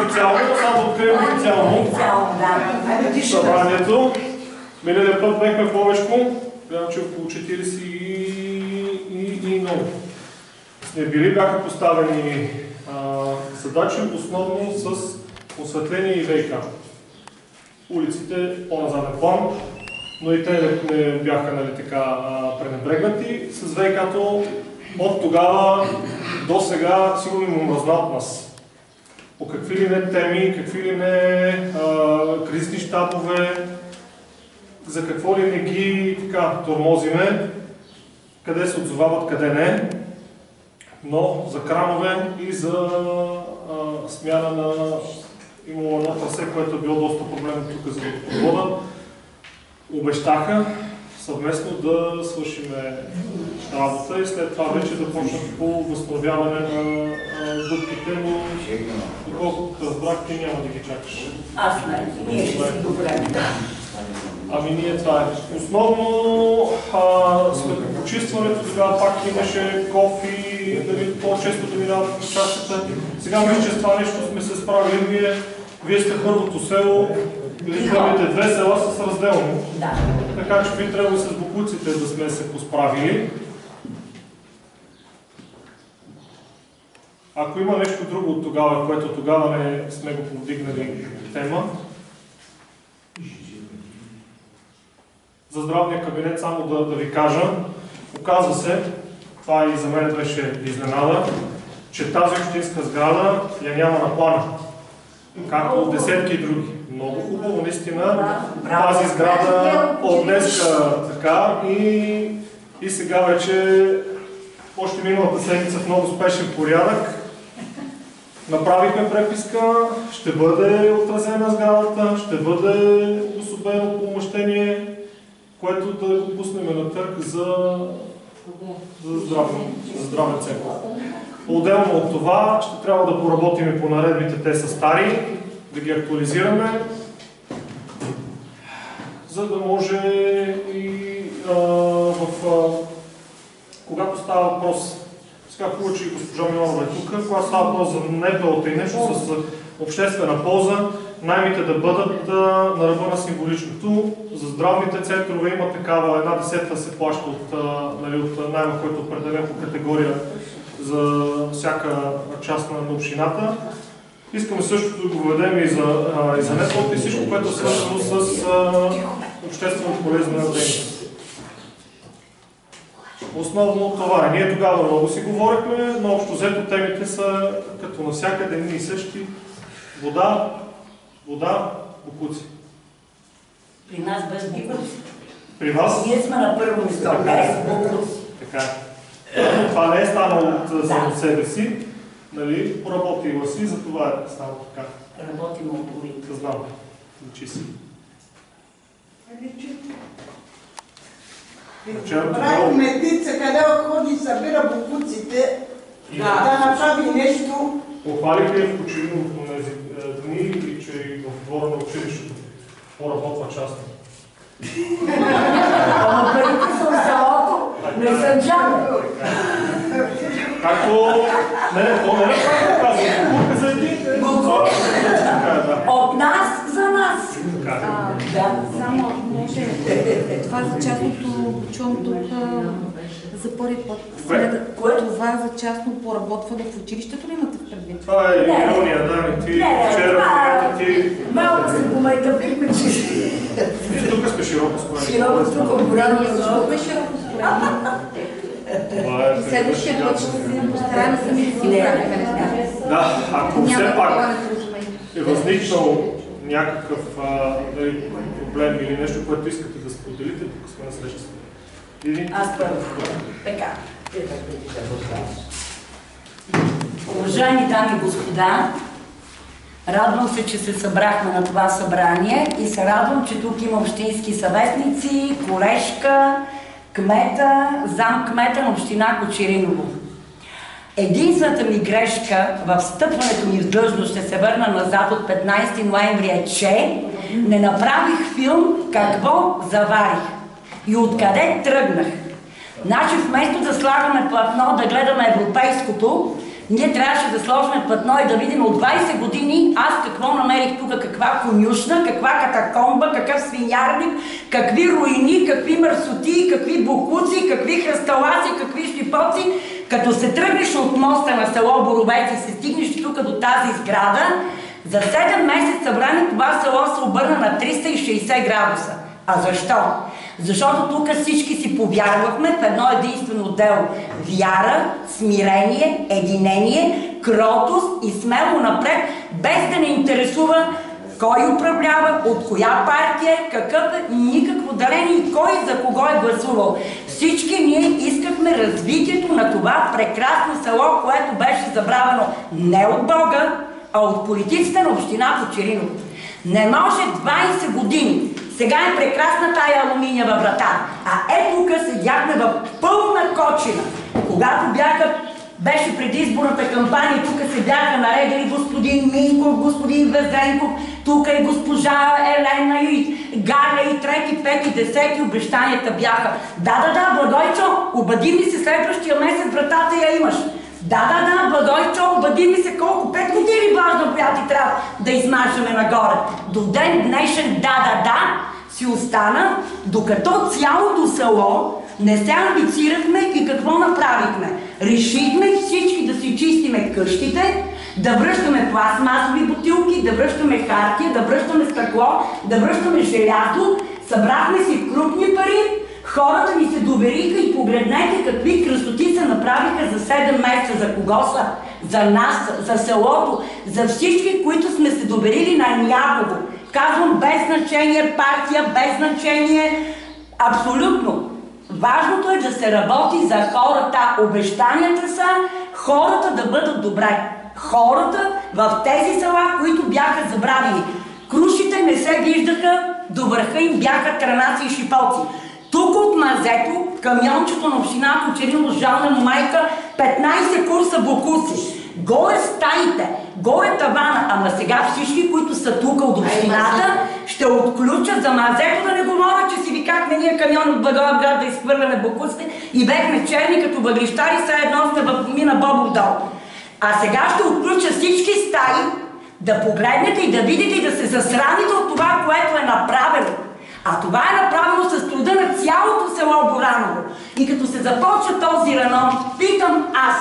официално, само да открием официално събранието. Миналия път бехме повечко, гледам, че около 40 и много. Не били бяха поставени задачи, основно с осветление и ВИК. Улиците по-назаден план, но и те не бяха пренебрегнати. С ВИК-то от тогава до сега сигурно му мръзна от нас. По какви ли не теми, какви ли не кризисни щабове, за какво ли не ги тормозиме, къде се отзовават, къде не. Но за кранове и за смяна на имало едно трасе, което е било доста проблемно тук за водопровода, обещаха съвместно да свършим работа и след това вече да почнат по възстановяване на дупките, но доколкото разбрах, ти няма да ги чакаш. Аз не, ние ще си добре. Ами ние това е. Основно след почистването тогава пак имаше кофи, по-често да минават в чашата. Сега мисля, че с това нещо сме се справили. Вие сте първото село, или първите две села са разделно. Да. Така че би трябвало и с бокуците да сме се посправили. Ако има нещо друго от тогава, което тогава не сме го повдигнали тема, за здравния кабинет само да ви кажа, оказва се, това и за мен беше изненада, че тази общинска сграда я няма на плана, както десетки и други. Много хубаво, наистина, тази сграда от днеска така и сега вече, още миналата седмица в много спешен порядък, направихме преписка, ще бъде отразена сградата, ще бъде обособено помещение, което да го пуснем на търг за здравен център. Отделно от това ще трябва да поработим и по наредбите, те са стари, да ги актуализираме, за да може и когато става въпрос, сега хубаво, че и госпожа Милонова е тук, когато става въпрос за НПО и нещо с обществена полза, наймите да бъдат на ръба на символичното. За здравните центрове има такава, 1/10 се плаща от найма, който е определен по категория за всяка част на общината. Искаме същото да го введем и за НПО и всичко, което е свързано с обществено полезна дейност. Основно това е. Ние тогава много си говорихме, но общо взето темите са като навсякъде едни и същи. Вода, бокуци. При нас без бокуци. При вас? Ние сме на първо место, без бокуци. Така е. Това не е станало от само себе си. Поработила си, за това е станало така. Работим от улица. Знам. Личи си. Прави метица, къде ходи и събира бокуците, да направи нещо. Похвалих ли в очевидно в тези дни и че и в двора на училището поработва частно? Ама парите са в селото, не съм джаба. Както... то не е казвам, букука за един. От нас за нас. Само може това за частното, чувам тук за първи път. Това за частно поработване в училището ли имате в предвид? Това е ирония, да, ти вчера ти... Малко се помайтъвихме, че... Вие тук сме широко спорени. Широко тук оборано на Защо е широко спорени? Следващия път ще се постараем сами да си оправим нещата. Да, ако все пак е възникнал някакъв проблем или нещо, което искате да споделите, тук сме на среща. Аз първо. Така. Уважаеми дами и господа, радвам се, че се събрахме на това събрание и се радвам, че тук има общински съветници, колежка, кмета, зам-кмета на община Кочериново. Единствената ми грешка в встъпването ми в длъжност, ще се върна назад от 15 ноември, е, че не направих филм какво заварих и откъде тръгнах. Значи вместо да слагаме платно, да гледаме европейското, ние трябваше да сложим платно и да видим от 20 години аз конюшна, каква катакомба, какъв свинярник, какви руини, какви мърсоти, какви бокуци, какви хръсталаци, какви щипоци. Като се тръгнеш от моста на село Боровец и се стигнеш тук до тази сграда, за 7 месеца събрани това село се обърна на 360 градуса. А защо? Защото тук всички си повярвахме в едно единствено дело – вяра, смирение, единение, кротост и смело напред, без да не интересува кой управлява, от коя партия, какъв е, никакво дарение и кой за кого е гласувал. Всички ние искахме развитието на това прекрасно село, което беше забравено не от Бога, а от политиците на община Кочериново. Не може 20 години. Сега е прекрасна тая алуминиева врата. А тук седяхме в пълна кочина. Когато беше предизборната кампания, тук се бяха наредили господин Минков, господин Везенков, тук и госпожа Елена и Галя и трети, пети, десети обещанията бяха. Да, Благойчо, обади ми се следващия месец вратата я имаш. Да, Благойчо, обади ми се колко 5 години важна боя ти трябва да измажаме нагоре. До ден днешен да, си остана, докато цялото село не се амбицирахме и какво направихме? Решихме всички да си чистиме къщите, да връщаме пластмасови бутилки, да връщаме хартия, да връщаме стъкло, да връщаме желязо. Събрахме си крупни пари, хората ни се довериха и погледнете какви красоти се направиха за 7 месеца. За кого са? За нас, за селото, за всички, които сме се доверили на някого. Казвам без значение партия, без значение абсолютно. Важното е да се работи за хората. Обещанията са хората да бъдат добре. Хората в тези села, които бяха забравени. Крушите не се виждаха, до върха им бяха трънаци и шипалци. Тук от мазето, камиончето на община Кочериново, жална му майка, 15 курса бокуци. Горе стаите, горе тавана, ама сега всички, които са тук от общината, ще отключат за мазето, да не говоря, че си викахме ние камион от Благоевград да изхвърляме бокуците и бехме черни като въглищари, все едно сме в мина Бобов дол. А сега ще отключат всички стаи, да погледнете и да видите и да се засрамите от това, което е направено. А това е направено с труда на цялото село Бораново. И като се започва този ремонт, питам аз,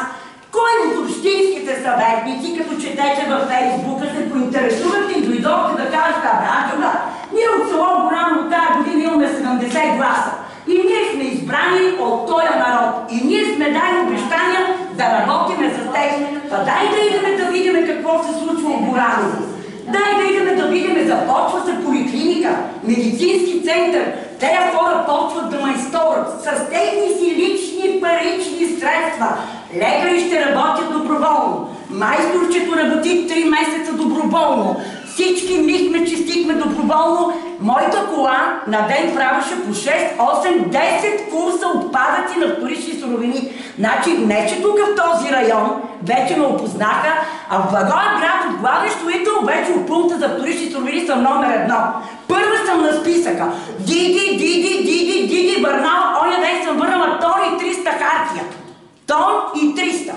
кой от общинските съветници, като четете във Фейсбука, се поинтересувахте и дойдохте да кажете, ние от село Бораново тази година имаме 70 гласа. И ние сме избрани от този народ. И ние сме дали обещания да работиме с тях. Дай да идеме да видим какво се случва в Бораново. Дай да идеме да видим, започва се поликлиника, медицински център. Тези хора почват да майсторят с техни си лични парични средства. Лекари ще работят доброволно. Майсторчето работи 3 месеца доброволно. Всички михме, чистихме доброволно. Моята кола на ден правеше по 6, 8, 10 курса отпадъци на вторични суровини. Значи, не че тук в този район вече ме опознаха, а в Благоевград от главен строител вече от пункта за вторични суровини съм номер 1. Първа съм на списъка. Диди, Бърнал. Оня ден съм върнала тон и 300 хартия. Тон и 300.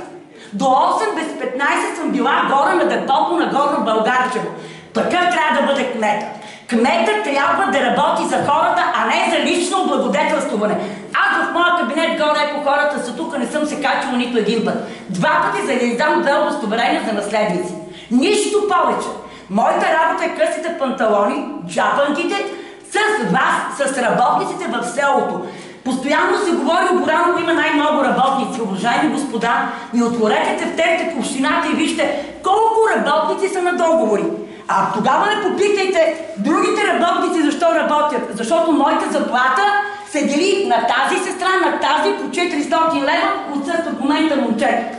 До 8 без 15 съм била горе на депото на Горно Българчево. Такъв трябва да бъде кметът. Кметът трябва да работи за хората, а не за лично облагодетелствуване. Аз в моя кабинет горе, ако хората са тук, не съм се качила нито един път. 2 пъти за да издам 2 удостоверения за наследници. Нищо повече. Моята работа е късите панталони, джапанките, с вас, с работниците в селото. Постоянно се говори, о Бораново има най-много работници. Уважаеми господа, и отворете тефтерите по общината и вижте колко работници са на договори. А тогава не попитайте другите работници защо работят. Защото моята заплата се дели на тази сестра, на тази по 400 лева, отсъства в момента момче.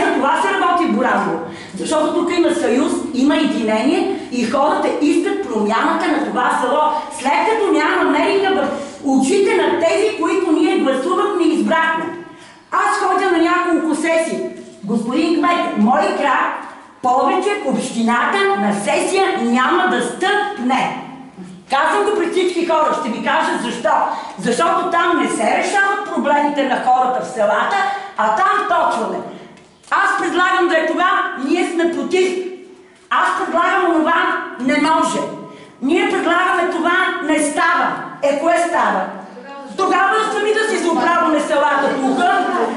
За това се работи в Бораново. Защото тук има съюз, има единение и хората искат промяната на това село. След като няма Америка в очите на тези, които ние гласувахме и избрахме. Аз ходя на няколко сесии. Господин кмет, мой крак повече общината на сесия няма да стъпне. Казвам го пред всички хора, ще ви кажа защо. Защото там не се решават проблемите на хората в селата, а там почваме. Аз предлагам да е това, ние сме против. Аз предлагам това, не може. Ние предлагаме това, не става. Кое става? Тогава сами да си зауправяме селата тук.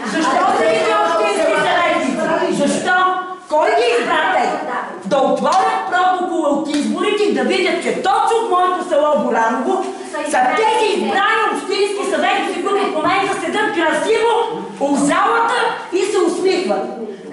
Защо са ги общински съветници? Защо? Кой ги избра те? Да отворят протокола от изборите и да видят, че точно от моето село Бораново са тези избрани общински съветници, които в момента седят красиво у залата и се усмихват.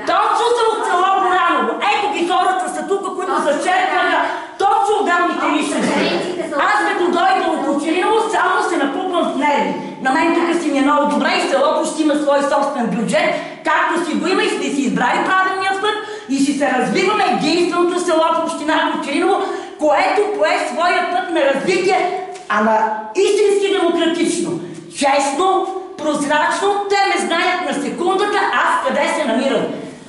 Точно са от село Бораново. Ето ги хората са тук, които зачеркваха точно отделните личности. Аз като дойда от Кочериново, само се напуквам в нерви. На мен тук си ми е много добре и селото ще има свой собствен бюджет, както си го има и сте си избрали правилния път и ще се развиваме единственото село в община Кочериново, което пое своя път на развитие, ама истински демократично, честно, прозрачно. Те ме знаят на секундата аз къде се намирам.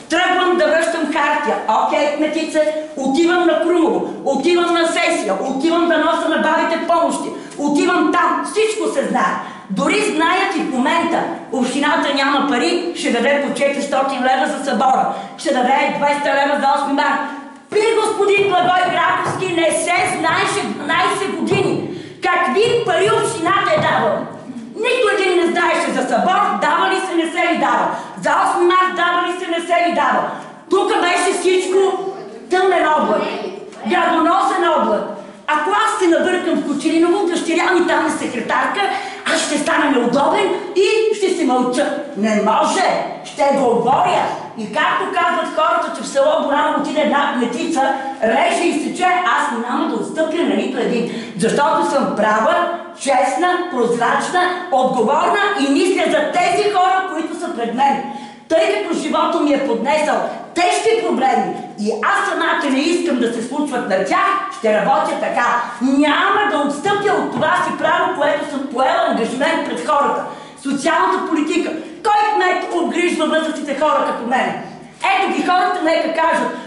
Тръгвам да връщам хартия. Окей, кметице, отивам на Крумово, отивам на сесия, отивам да нося на бабите помощи, отивам там, всичко се знае. Дори знаят и в момента общината няма пари, ще даде по 400 лева за събора, ще даде 200 лева за 8 март. При господин Благой Граковски не се знаеше 12 години какви пари общината е давала. Нито един не знаеше за събор, дава ли се, не се ли дава. За 8 март дава ли се, не се ли дава. Тук беше всичко тъмен облак, градоносен облак. Ако аз се набъркам в Кочериново, дъщеря ми там е секретарка, аз ще стана неудобен и ще се мълча. Не може! Ще говоря! И както казват хората, че в село Бораново отиде една кметица, реже и сече, аз няма да отстъпя на нито един. Защото съм права, честна, прозрачна, отговорна и мисля за тези хора, които са пред мен. Тъй като живота ми е поднесъл тежки проблеми и аз самата не искам да се случват на тях, ще работя така. Няма да отстъпя от това си право, което съм поела ангажимент пред хората. Социалната политика. Кой кмет обгрижва възрастните хора като мен? Ето ги хората, нека кажат.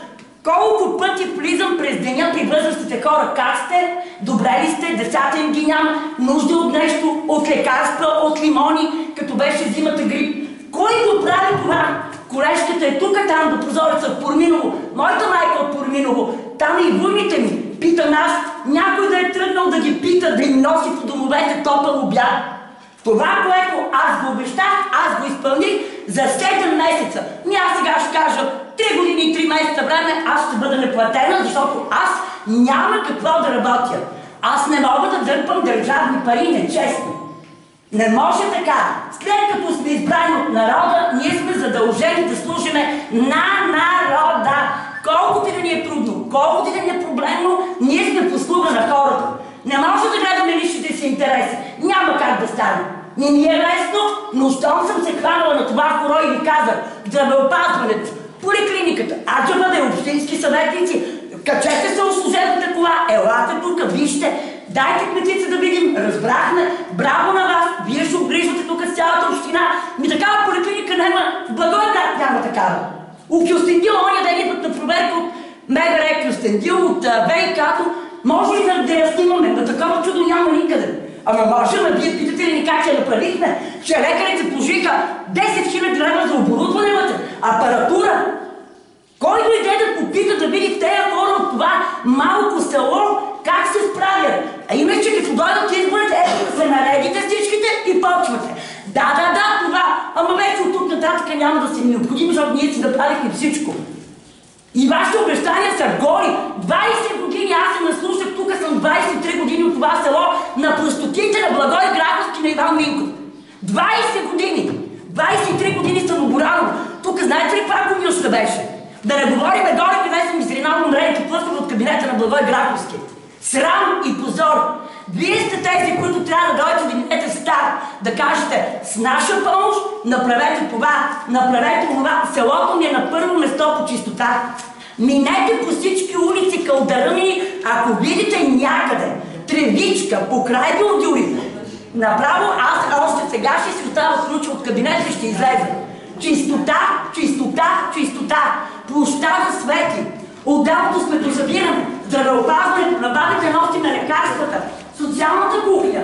Колко пъти влизам през деня при възрастните хора? Как сте? Добре ли сте? Децата им ги няма? Нужда от нещо? От лекарства? От лимони? Като беше зимата грип? Кой го прави това? Колежката е тук, там до прозореца в Пурминово. Моята майка от Пурминово. Там и вуйните ми. Питам аз, някой да е тръгнал да ги пита, да им носи по домовете топъл обяд. Това, което аз го обещах, аз го изпълних за 7 месеца. Аз сега ще кажа 3 години и 3 месеца време, аз ще бъда неплатена, защото аз няма какво да работя. Аз не мога да дърпам държавни пари нечестно. Не може така. След като сме избрани от народа, ние сме задължени да служиме на народа. Колкото и да ни е трудно, колкото и да ни е проблемно, ние сме послуга на хората. Не може да гледаме личните си интереси. Няма как да стане. Не ми е лесно, но щом съм се хванала на това хоро и ви казах, здравеопазването, поликлиниката, аз ще бъде общински съветници, качете се от служебната кола, елате тук, вижте, дайте кметица да видим, разбрахме, браво на вас, вие ще обгрижвате тук с цялата община. Такава поликлиника няма, в Благоевград няма такава. У Кюстендил, оня ден идват на проверка от МВР Кюстендил, от ВИК-то, може ли да я снимаме? На такова чудо няма никъде. Ама може, ама вие питате ли ни как ще направихме? Че лекарите пожиха 10 000 лева за оборудване вътре, апаратура. Кой дойде да попита да види в тези хора от това малко село как се справят? А иначе като дойдат изборите, ето да се наредите всичките и почвате. Да, това. Ама вече от тук нататък няма да се необходимо, защото ние си направихме всичко. И вашите обещания са голи. 20 години аз се наслушах, тук съм 23 години от това село, на простотите на Благой Граковски на Иван Минков. 20 години! 23 години съм в Бораново. Тук знаете ли каква гумилща беше? Да не говорим горе, къде съм изринал умрените плъсков от кабинета на Благой Граковски. Срам и позор! Вие сте тези, които трябва да дойдете да видите стар, да кажете с наша помощ направете това, направете това. Селото ми е на първо место по чистота. Минете по всички улици кълдаръмини, ако видите някъде тревичка покрай бордюри. Направо аз още сега ще си оставя ключ от кабинета и ще излезе. Чистота, чистота, чистота. Площада свети. Отделното сметосъбиране, здравеопазването, на бабите носим на лекарствата, социалната кухня.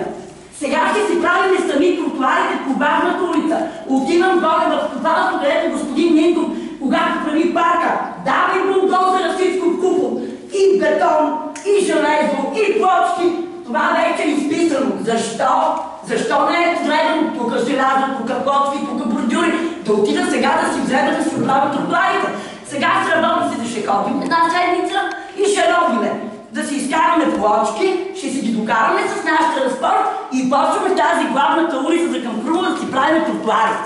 Сега ще си правим сами тротуарите по Бавната улица. Отивам горе в стопанството, където господин Минков, когато прави парка, дава и булдозера всичко в купол. И бетон, и и железо, и плочки. Това вече е изписано. Защо? Защо не е подредено тук желязо, тук плочки, тук бордюри? Да отида сега да си взема да си оправя тротуарите. Сега с работниците ще ходим една седмица и ще робиме. Да си изкараме плочки, ще си ги докараме с нашия транспорт и почваме тази главната улица за към Крумова да си правим тротуари.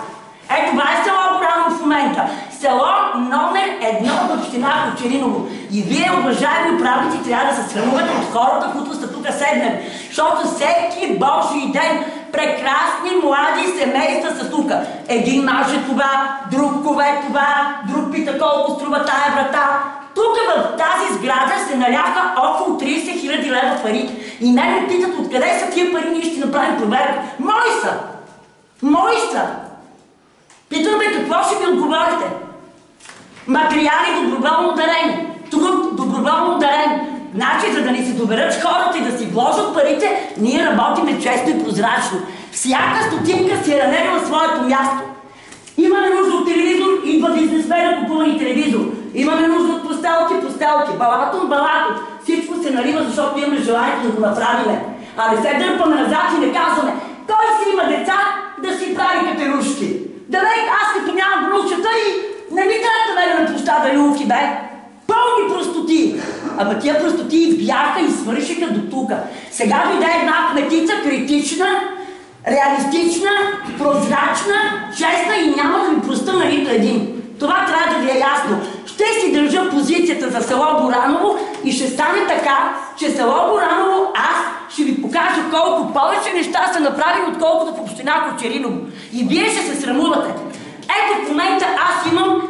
Ето това е село Гораново в момента. Село номер 1 в община Кочериново. И вие, уважаеми управници, трябва да се срамувате от хората, които са тук седнали. Защото всеки божий ден прекрасни млади семейства са тук. Един маже това, друг кове това, друг пита колко струва тая врата. Тук в тази сграда се наляха около 30 000 лева пари. И мен ме питат откъде са тия пари, ние ще направим проверка. Мои са! Мои са! Питаме какво ще ви отговорите. Материали доброволно дарени. Труд доброволно дарен. Значи, за да ни се доверят хората и да си вложат парите, ние работиме честно и прозрачно. Всяка стотинка си е намерила своето място. Имаме нужда от телевизор, идва бизнесмена, купува ни телевизор. Имаме нужда от постелки, балатон. Всичко се налива, защото имаме желанието да го направиме. А не се дърпаме назад и не казваме, кой си има деца да си прави катерушки. Далек, аз като нямам внучета и не ми трябва да веда на площада люлки, бе. Пълни простоти. Ама тия простоти избяха и свършиха до тука. Сега дойде една кметица, критична, реалистична, прозрачна, честна и няма да ми проста на нито един. Това трябва да ви е ясно. Ще си държа позицията за село Гораново и ще стане така, че село Гораново аз ще ви покажа колко повече неща са направени, отколкото в община Кочериново. И вие ще се срамувате. Ето в момента аз имам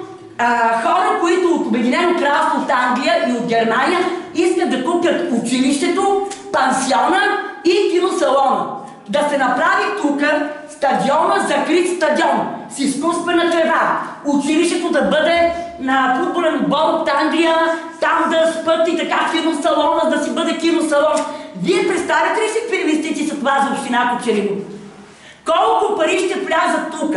хора, които от Обединено кралство от Англия и от Германия искат да купят училището, пансиона и киносалона. Да се направи тук стадиона, закрит стадион с изкуствена трева. Училището да бъде на футболен отбор от Англия, там да спът и така киносалона, да си бъде киносалон. Вие представяте ли си какви инвестиции са това за община Кочериново? Колко пари ще влязат тук?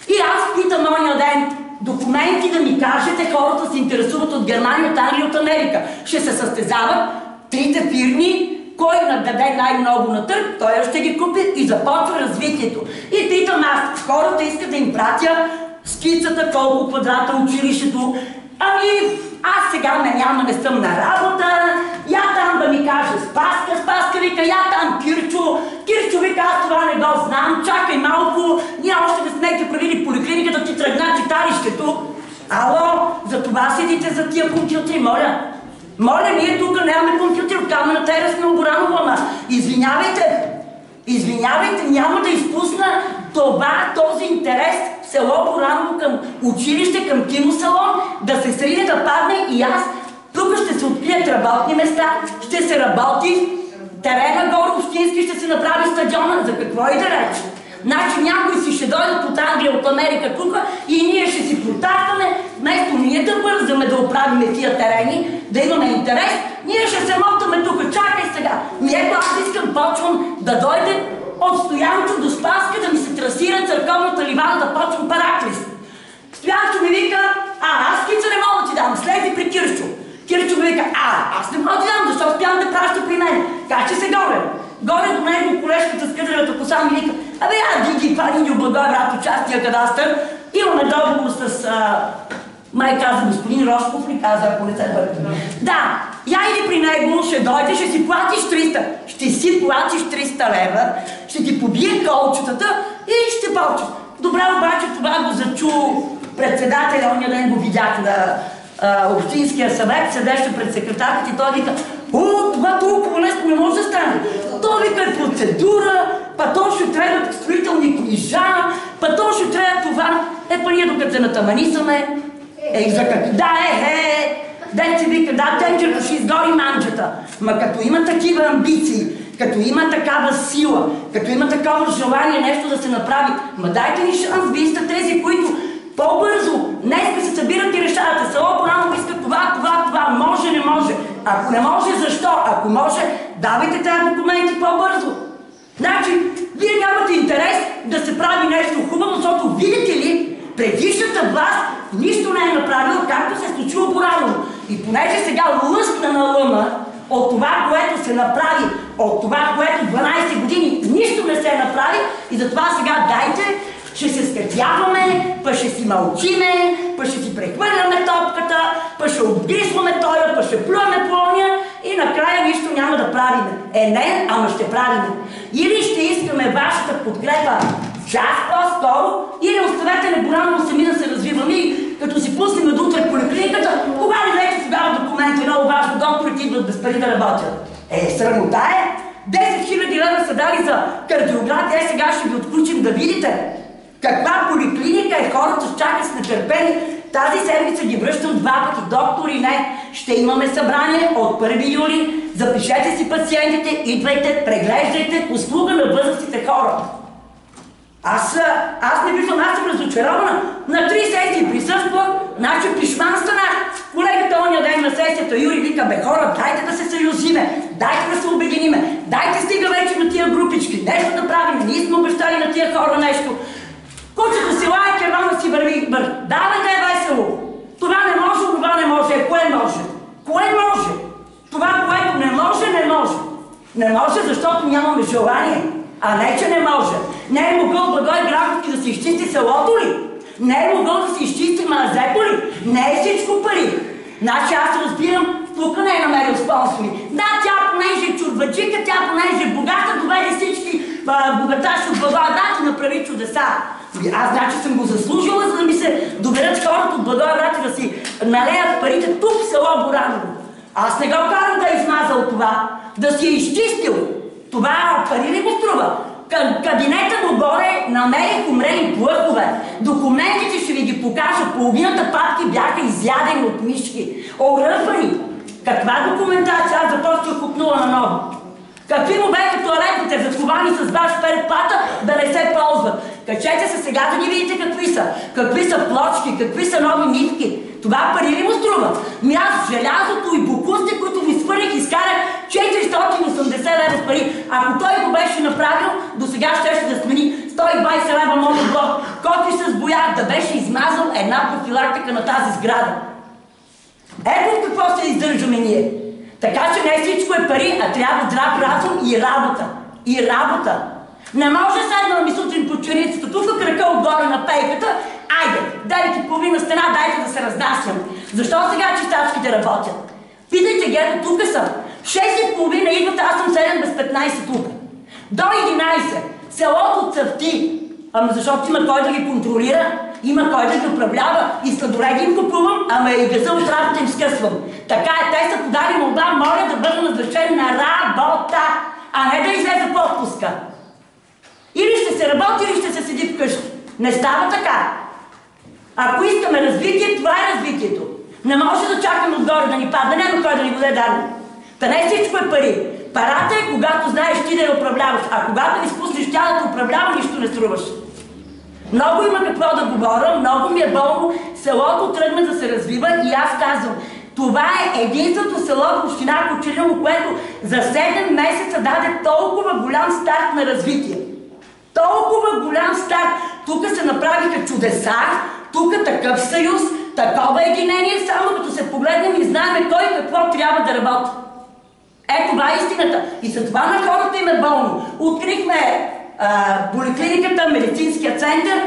И аз питам ония ден документи да ми кажете, хората се интересуват от Германия, от Англия, от Америка. Ще се състезават трите фирми, кой нададе най-много на търг, той ще ги купи и започва развитието. И питам аз, хората искат да им пратя скицата, колко квадрата училището. Ами, аз сега не съм на работа, я там да ми каже Спаска вика, я там Кирчо вика, аз това не го знам, чакай малко, ние още не сме правили поликлиниката, ти тръгна читалището. Ало, за това седите за тия компютри, моля. Моля, ние тук нямаме компютър в камената ера сме Гораново, ама извинявайте, няма да изпусна този интерес в село Гораново към училище, към киносалон, да се срине, да падне и аз. Тук ще се открият работни места, ще се работи, терена горе общински ще се направи стадиона, за какво и да рече. Значи някои си ще дойдат от Англия, от Америка тук и ние ще си протакваме, вместо ние да бързаме да оправиме тия терени, да имаме интерес, ние ще се мотаме тук, чакай сега. Ето аз искам, почвам да дойде от Стоянчо до Спаска, да ми се трасира църковната ливада, да почвам Параклис. Стоянчо ми вика, аз скица не мога да ти дам, слези при Кирчо. Кирчо ми вика, аз не мога да ти дам, защото спям да праща при мен. Качи се горе. Горе до него колежката с къдревата коса ми вика, Диги, това ни облагай, брат, участия кадастър. Имаме договор с, май каза господин Рожков ли каза, ако не се бърка. Да, я иди при него, ще дойде, ще си платиш 300. Ще си платиш 300 лева, ще ти побие колчетата и ще почваш. Добре, обаче това го зачу председателя, ония ден го видях на Общинския съвет, седеше пред секретарката и той вика, това толкова лесно не може да стане. Той вика е процедура, па то ще трябва строителни книжа, па то ще трябва това. Па ние докато се натаманисаме, за как... Дете вика, тенджерто ще изгори манджата. Ма като има такива амбиции, като има такава сила, като има такова желание нещо да се направи, ма дайте ни шанс, вие сте тези, които по-бързо, днеска се събират и решавате. Село Гораново иска това, може, не може. Ако не може, защо? Ако може, давайте тези документи по-бързо. Значи, вие нямате интерес да се прави нещо хубаво, защото видите ли, предишната власт нищо не е направила, както се е случило Гораново. И понеже сега лъскна на лъма, от това, което се направи, от това, което 12 години нищо не се направи и затова сега дайте, ще се скатяваме, па ще си мълчиме, па ще си прехвърляме топката, па ще обгрисваме тоя, па ще плюваме по ония и накрая нищо няма да правиме. Не, ама ще правиме. Или ще искаме вашата подкрепа час по-скоро, или оставете Небораново сами да се развиваме и като си пуснем до утре поликлиниката, кога ли вече тогава документи, много важно, докторите идват без пари да работят. Срамота е! 10 000 лева са дали за кардиограф, сега ще ви отключим да видите каква поликлиника е, хората чакат с нетърпение. Тази седмица ги връщам 2 пъти, доктори не. Ще имаме събрание от 1 юли, запишете си пациентите, идвайте, преглеждайте, услуга на възрастните хора. Аз не виждам, аз съм разочарована. На 3 сесии присъствах, значи пишман станах. Колегата ония ден на сесията Юри вика, бе хора, дайте да се съюзиме, дайте да се обединиме, дайте стига вече на тия групички, нещо да правим, ние сме обещали на тия хора нещо. Кучето си лая, кервана си върви, давай да е весело. Това не може, това не може. Кое може? Кое може? Това, което не може, не може. Не може, защото нямаме желание. А не, че не може. Не е могъл Благой Граховски да си изчисти селото ли? Не е могъл да си изчисти Мазето ли? Не е всичко пари. Значи аз разбирам, тук не е намерил спонсори. Да, тя понеже е чурбаджика, тя понеже е богата, доведе всички богаташи от Благой, да, ти направи чудеса. Аз значи съм го заслужила, за да ми се доверят хората от Благоевград и да си налеят парите тук в село Бораново. Аз не го карам да е измазал това, да си е изчистил. Това пари ли го струва? Кабинета му горе намерих умрели плъхове. Документите ще ви ги покажа. Половината папки бяха изядени от мишки. Оръфани. Каква документация? Аз започнах от нула на ново. Какви му бяха тоалетните, заковани с ваш перпата, да не се ползват? Качете се сега да ги видите какви са. Какви са плочки, какви са нови нитки. Това пари ли му струва? Аз желязото и букусти, които ми свърних, изкарах 480 лева с пари. Ако той го беше направил, до сега ще да смени 120 лева моят блок. Кофи с боя, да беше измазал една профилактика на тази сграда. Ето какво се издържаме ние. Така че не всичко е пари, а трябва здрав разум и работа. И работа. Не може седнала ми сутрин по черницата, тук крака отгоре на пейката, айде, дайте половина стена, дайте да се разнасям. Защо сега чистачките работят? Питайте ги, ето тук съм. 6:30 идват, аз съм 7 без 15 тук. До 11 селото цъфти. Ама защото има кой да ги контролира, има кой да ги управлява и сладоледи им купувам, ама и газа от работа им скъсвам. Така е, те са подали молба, моля да бъда назначен на работа, а не да излезе в отпуска. Или ще се работи, или ще се седи вкъщи. Не става така. Ако искаме развитие, това е развитието. Не може да чакаме отгоре да ни падне, няма кой да ни го даде дарно. Та не всичко е пари. Парата е когато знаеш ти да я управляваш, а когато изпуснеш тя да те управлява, нищо не струваш. Много има какво да говоря, много ми е болно. Селото тръгна да се развива и аз казвам, това е единственото село в община Кочелиново, което за 7 месеца даде толкова голям старт на развитие. Толкова голям старт. Тук се направиха чудеса, тук такъв съюз, такова единение, само като се погледнем и знаем кой какво трябва да работи. Ето това е истината. И за това на хората им е болно. Открихме поликлиниката, медицинския център.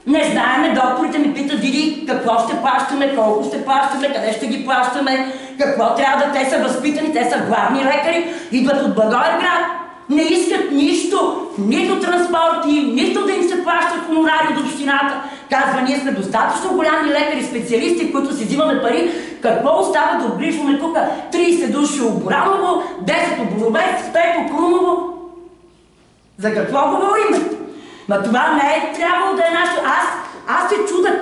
Не знаеме, докторите ми питат, Диди, какво ще плащаме, колко ще плащаме, къде ще ги плащаме, какво трябва да... Те са възпитани, те са главни лекари, идват от Благоевград. Не искат нищо, нито транспорти, нито да им се плащат хонорари от общината. Казва, ние сме достатъчно голями лекари, специалисти, които си взимаме пари. Какво остава да обгрижваме тук? 30 души от Бораново, 10 от Боровец, 5 от Крумово. За какво говорим? Ма това не е трябвало да е нашето. Аз се чуда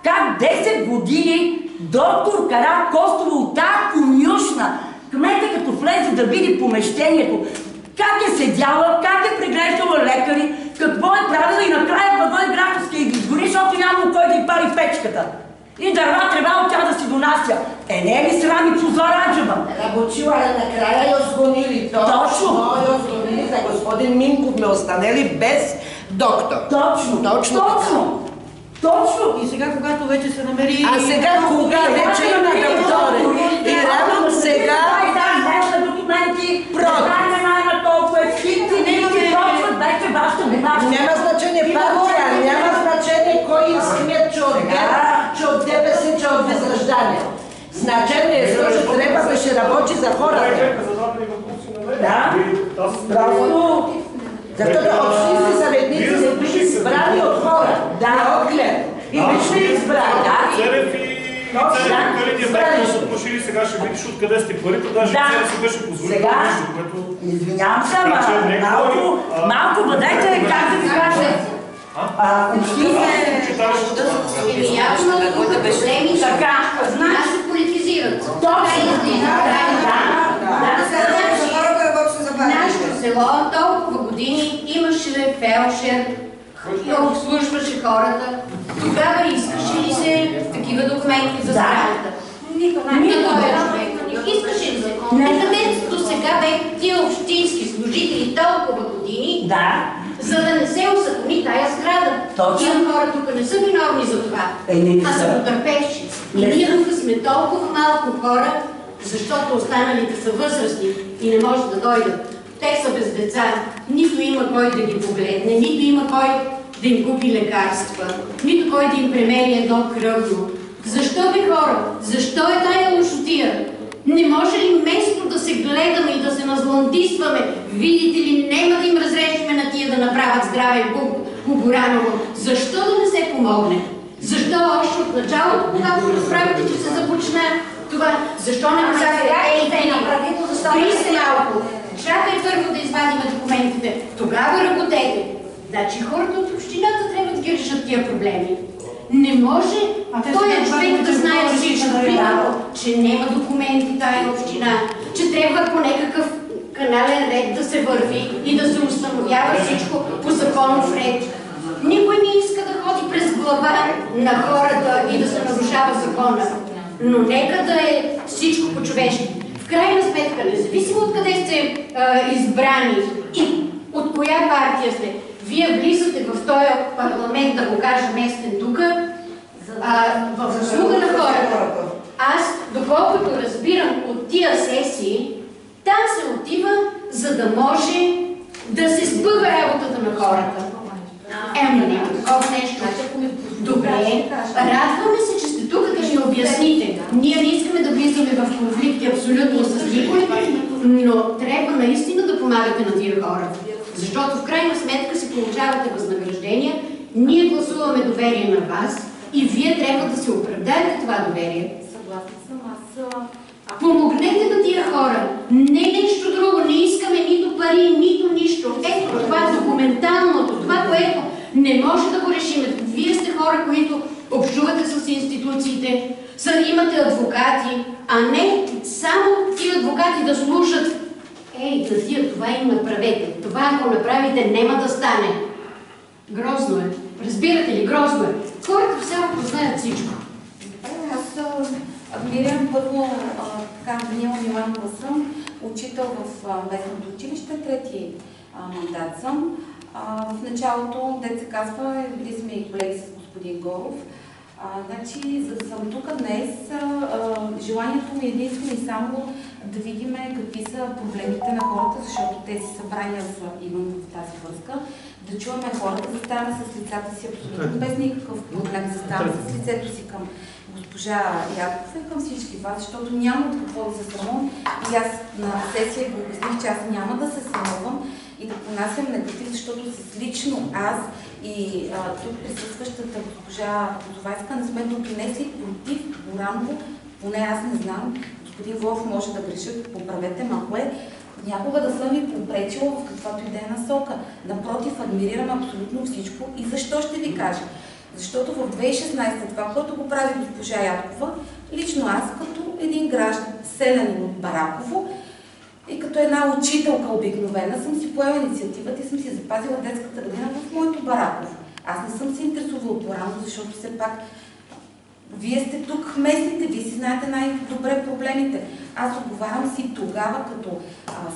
как 10 години доктор Каракостова от тази конюшна, кмета като влезе да види помещението, как е седяла, как е преглеждала лекари, какво е правила и накрая Благой Граховски ги изгори, защото няма кой да й пари печката. И дърва трябва тя да си донася. Не е ли срам и позор аджаба? Работила е накрая я сгонили. Точно. Я сгонили за господин Минков, ме останели без доктор. Точно. И сега, когато вече се намери... А сега кога вече има доктори? И рано сега... се работи за хората. Да, браво. Защото общински съветници са били избрани от хора. Да, от глед. И били избрани. Калиния бяха са плашили, сега ще видиш откъде сте парите, даже Церев си беше позволил нещо, което... Извинявам се, малко бъдете, как да ви кажа. Явно проблеми така, се политизират. Нашето село толкова години имаше фелшер, обслужваше хората. Тогава искаше ли се такива документи за страната? Нито искаше ли се? Къде до сега бе тия общински служители толкова години, за да не се узакони тая сграда? Тия хора тук не са виновни за това, а са потърпевши. И ние тук сме толкова малко хора, защото останалите са възрастни и не може да дойдат. Те са без деца, нито има кой да ги погледне, нито има кой да им купи лекарства, нито кой да им премери едно кръвно. Защо бе хора? Защо е тая лошотия? Не може ли вместо да се гледаме и да се назлантистваме, видите ли, няма да им разрешиме на тия да направят здравен по Гораново? Защо да не се помогне? Защо още от началото, когато разправите, че се започна това? Защо не казахте, присте малко, чакай първо да извадим документите, тогава работете. Значи хората от общината трябва да ги решат тия проблеми. Не може този човек да знае всичко, че няма документи тая община, че трябва по някакъв канален ред да се върви и да се установява всичко по законов ред. Никой не иска да ходи през глава на хората и да се нарушава закона. Но нека да е всичко по-човешки. В крайна сметка, независимо от къде сте избрани и от коя партия сте, вие влизате в този парламент, да го кажа местен тук, в услуга на хората. Аз, доколкото разбирам от тия сесии, там се отива, за да може да се спъва работата на хората. Няма такова нещо. Добре, радваме се, че сте тук да ни обясните. Ние не искаме да влизаме в конфликти абсолютно с никой, но трябва наистина да помагате на тия хора. Защото в крайна сметка си получавате възнаграждения, ние гласуваме доверие на вас и вие трябва да се оправдаете това доверие. Съгласна съм, Помогнете на тия хора. Не нещо друго, не искаме нито пари, нито нищо. Ето това документалното, това, което не може да го решим. Вие сте хора, които общувате с институциите, имате адвокати, а не само тия адвокати да слушат. Ей, да тия, това им направете. Това, ако направите, няма да стане. Грозно е. Разбирате ли? Грозно е. Хората все знаят всичко. Аз адмирирам първо Даниела Миланова съм, учител в местното училище, трети мандат съм. В началото, дет се казва, били сме и колеги с господин Горов. Значи, за да съм тук днес, желанието ми е единствено и само да видим какви са проблемите на хората, защото тези събрания са именно в тази връзка. Да чуваме хората, заставаме с лицата си абсолютно без никакъв проблем, заставаме с лицето си към госпожа Ядкова и към всички вас, защото няма от какво да се срамувам. И аз на сесия го обясних, че аз няма да се срамувам и да понасям негатив, защото с лично аз и тук присъстващата госпожа Козовайска не сме допринесли против Гораново, поне аз не знам. Господин Волов може да грешат, поправете ме, ако е някога да съм ви попречила в каквато и да е насока. Напротив, адмирирам абсолютно всичко. И защо ще ви кажа? Защото в 2016 това, което го прави госпожа Ядкова, лично аз като един граждан, селянин от Бараково и като една учителка обикновена, съм си поела инициативата и съм си запазила детската градина в моето Бараково. Аз не съм се интересувала от Гораново, защото все пак вие сте тук местните, вие си знаете най-добре проблемите. Аз отговарям си тогава като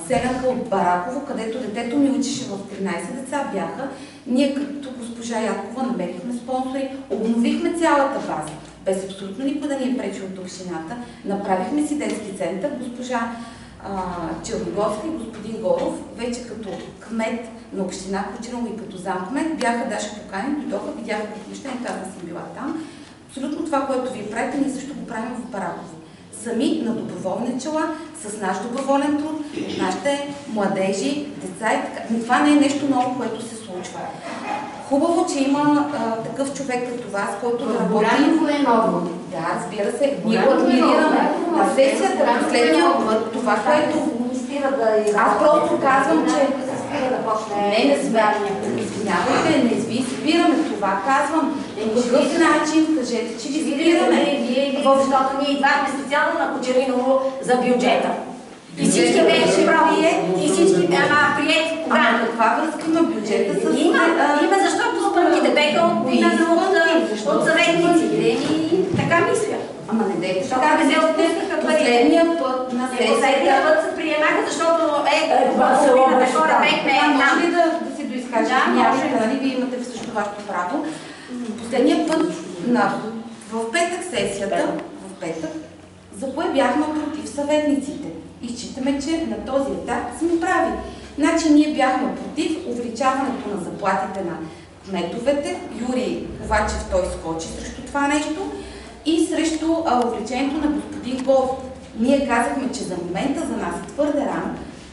селянка от Бараково, където детето ми учеше в 13 деца бяха. Ние като госпожа Ядкова намерихме спонсори, обновихме цялата база, без абсолютно никой да ни е пречил от общината. Направихме си детски център, госпожа Черногорска и господин Горов, вече като кмет на община, включително и като замкмет, бяха даже поканени, дойдоха, видяха помещение, аз не съм била там. Абсолютно това, което вие правите, ние също го правим в Бараково. Сами на доброволни начала, с наш доброволен труд, нашите младежи, деца и така. Но това не е нещо ново, което се случва. Хубаво, че има такъв човек като вас, който да работи. Боряново е ново. Да, разбира се. Ние го адмирираме. На сесията, последния път, това, което... Аз просто казвам, че... Не сме. Извинявайте, не ви спираме. Това казвам. По какъв начин кажете, че ви спираме? Защото ние идвахме специално на Кочериново за бюджета. И всички беше прави, и всички приети. Ама каква връзка има бюджета с... Има, защото спънките беха от съветници. Така мисля. Ама не дейте така, последния път на сесията... Последния път се приемаха, защото хора бехме там. Може ли да се доизкажете? Може, нали? Вие имате също вашето право. Последния път в петък сесията, за кое бяхме против съветниците. И считаме, че на този етап сме прави. Значи ние бяхме против увеличаването на заплатите на кметовете. Юрий Ковачев, той скочи срещу това нещо и срещу увеличението на господин Голов. Ние казахме, че за момента за нас е твърде рано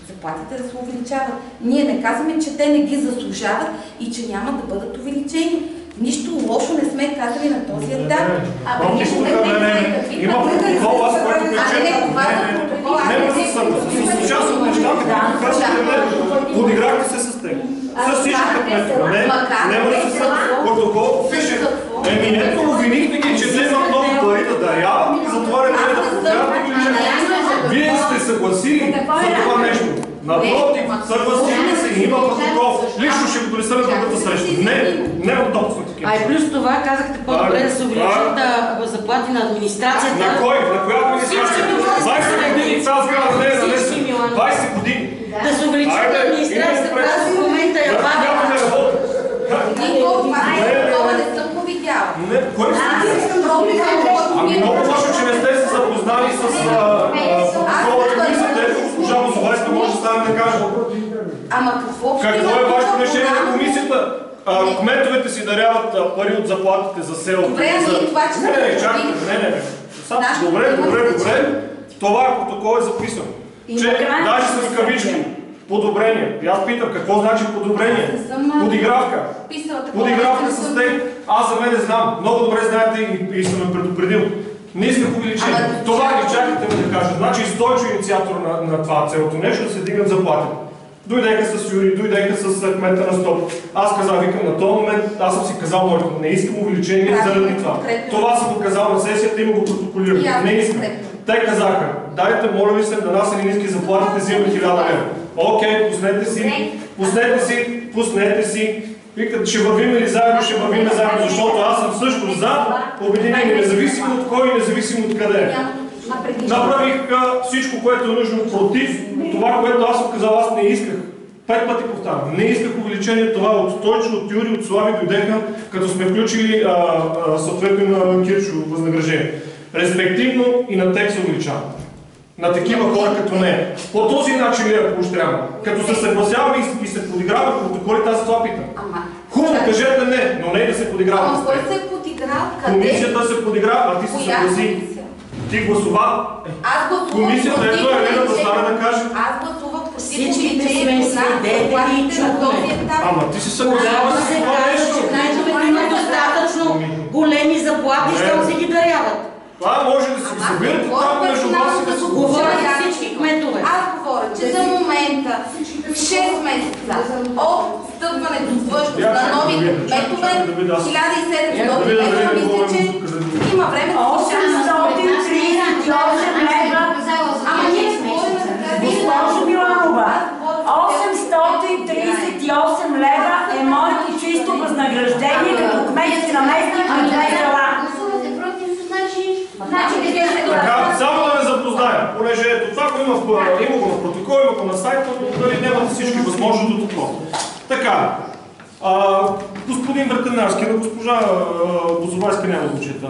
заплатите да се увеличават. Ние не казваме, че те не ги заслужават и че няма да бъдат увеличени. Нищо лошо не сме казали на този етап. Има протокол, аз който пречета. С част от нещата, подиграхте се с теб. С всичките кметове. Няма да се протокол. Пише, еминентно обвинихте ги, че те имат много пари да даряват и затова не трябва да подават бюджет. Вие сте съгласили за това нещо. Напротив, съгласили се, има протокол. Лично ще го донеса на другата среща. Не от допусна такива. А и плюс това казахте по-добре да се увеличат заплати на администрацията. На кой? На коя администрация? 20 години цял сграда не е нанесен. 20 години. Да се увеличат на администрацията, която в момента я бавя. Това не съм го видяла. Кой Ами много лошо, че не сте се запознали с протокола на комисията. Ето госпожа Мозовайска може да стане да каже. Ама какво? Какво е вашето решение на комисията? Кметовете си даряват пари от заплатите за селото. Добре, ами това, че... Не, чакайте, Добре. Това протокол е записано. Че даже с кавички. Подобрение. И аз питам, какво значи подобрение? Подигравка. Подигравка с теб. Аз за мен не знам. Много добре знаете и съм ме предупредил. Не исках увеличение. Това ли чакайте да кажа. Значи Стойчо инициатор на това цялото нещо да се дигнат заплати. Дойдеха с Юрий, дойдеха с кмета на Стоп. Аз казах, викам на този момент, аз съм си казал моето, не искам увеличение заради това. Това съм го казал на сесията и му го протоколирам. Не искам. Те казаха, дайте, моля ви се, да нас са ниски заплатите, взимаме 1000 лева. Окей, пуснете си. Викат, ще вървим ли заедно, ще вървим заедно, защото аз съм също за обединение, независимо от кой, независимо от къде. Направих всичко, което е нужно против това, което аз съм казал, аз не исках. 5 пъти повтарям, не исках увеличение, това от Стойчо, от Юри, от Слави дойдеха, като сме включили съответно на Кирчо възнаграждение. Респективно и на тях се увеличава. На такива хора като не. По този начин ли я поощрявам? Като се съгласяваме и се подиграват протоколите, аз това питам. Хубаво, кажете не, но не и да се подиграват. Ама кой се е подиграл? Къде? Комисията се подиграва, а ти се съгласи. Ти гласува. Аз гласувах комисията ето Елена да стане да каже. Аз гласувах против Всичките сме свидетели и чухме. Ама ти си съгласява с това нещо. Кметовете имат достатъчно големи заплати, щом си ги даряват. Това може да си събирате там между вас и да се Говоря за всички кметове. Аз говоря, че за момента, в 6 месеца от стъпването в длъжност на нови кметове, 1700 лева, мисля, че има време да се 838 лева. Ама ние говорим за Госпожо Миланова, 838 лева е моето чисто възнаграждение като кмет и наместник на две села. Така, само да ме запознаем, понеже ето това го има го на протокол, има го на сайта, но дали нямате всички възможности до това. Така, господин Вертенарски, на госпожа Бозовайска няма да чета.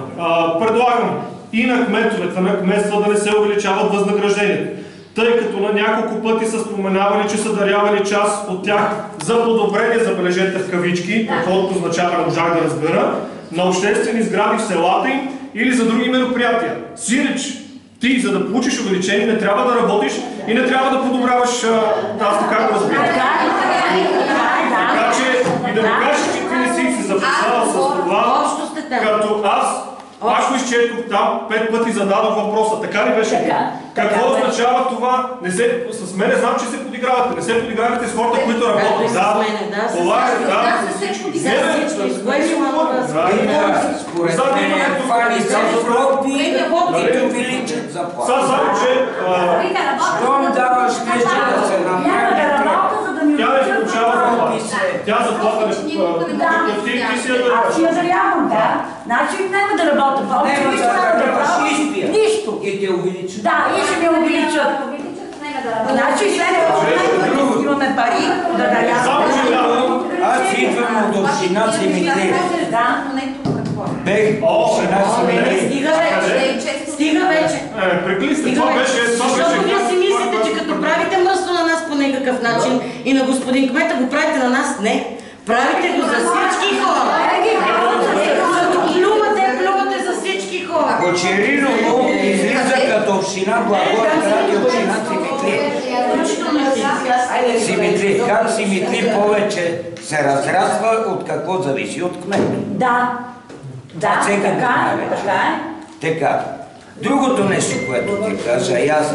Предлагам и на кметовете на кметства да не се увеличават възнагражденията, тъй като на няколко пъти са споменавали, че са дарявали част от тях за подобрение, забележете в кавички, каквото означава, не можах да разбера, на обществени сгради в селата им или за други мероприятия. Сиреч, ти, за да получиш увеличение, не трябва да работиш и не трябва да подобряваш тази така го разбира. Така че и да ми кажеш, че ти не си се запознала с това, като аз го изчетох там 5 пъти зададох въпроса. Така ли беше? Какво означава това? С мене знам, че се подигравате. Не се подигравате с хората, които работят. Да, това е, да, с всички. Според мен фани са групи и увеличат заплата. Само, че... Щом даваш нещо да се направи, тя не получава заплата. Тя заплата не аз я дарявам, да. Значи няма да работя повече, нищо няма да правя. Нищо. И те увеличат. Да, и ще ме увеличат. Значи след като имаме пари да дарявам. Аз идвам от община Симитли. Да. Бех община Симитли. Стига вече. Прекли сте, това беше... Защото вие си мислите, че като правите мръсно на нас по някакъв начин и на господин кмета го правите на нас, не. Правите го за всички хора. Като плювате за всички хора. Кочериново излиза като община Благоевград и община Симитли. Симитли. Как Симитли повече се разраства, от какво зависи? От кмета. Да. Да, така е. Така. Другото нещо, което ти кажа, аз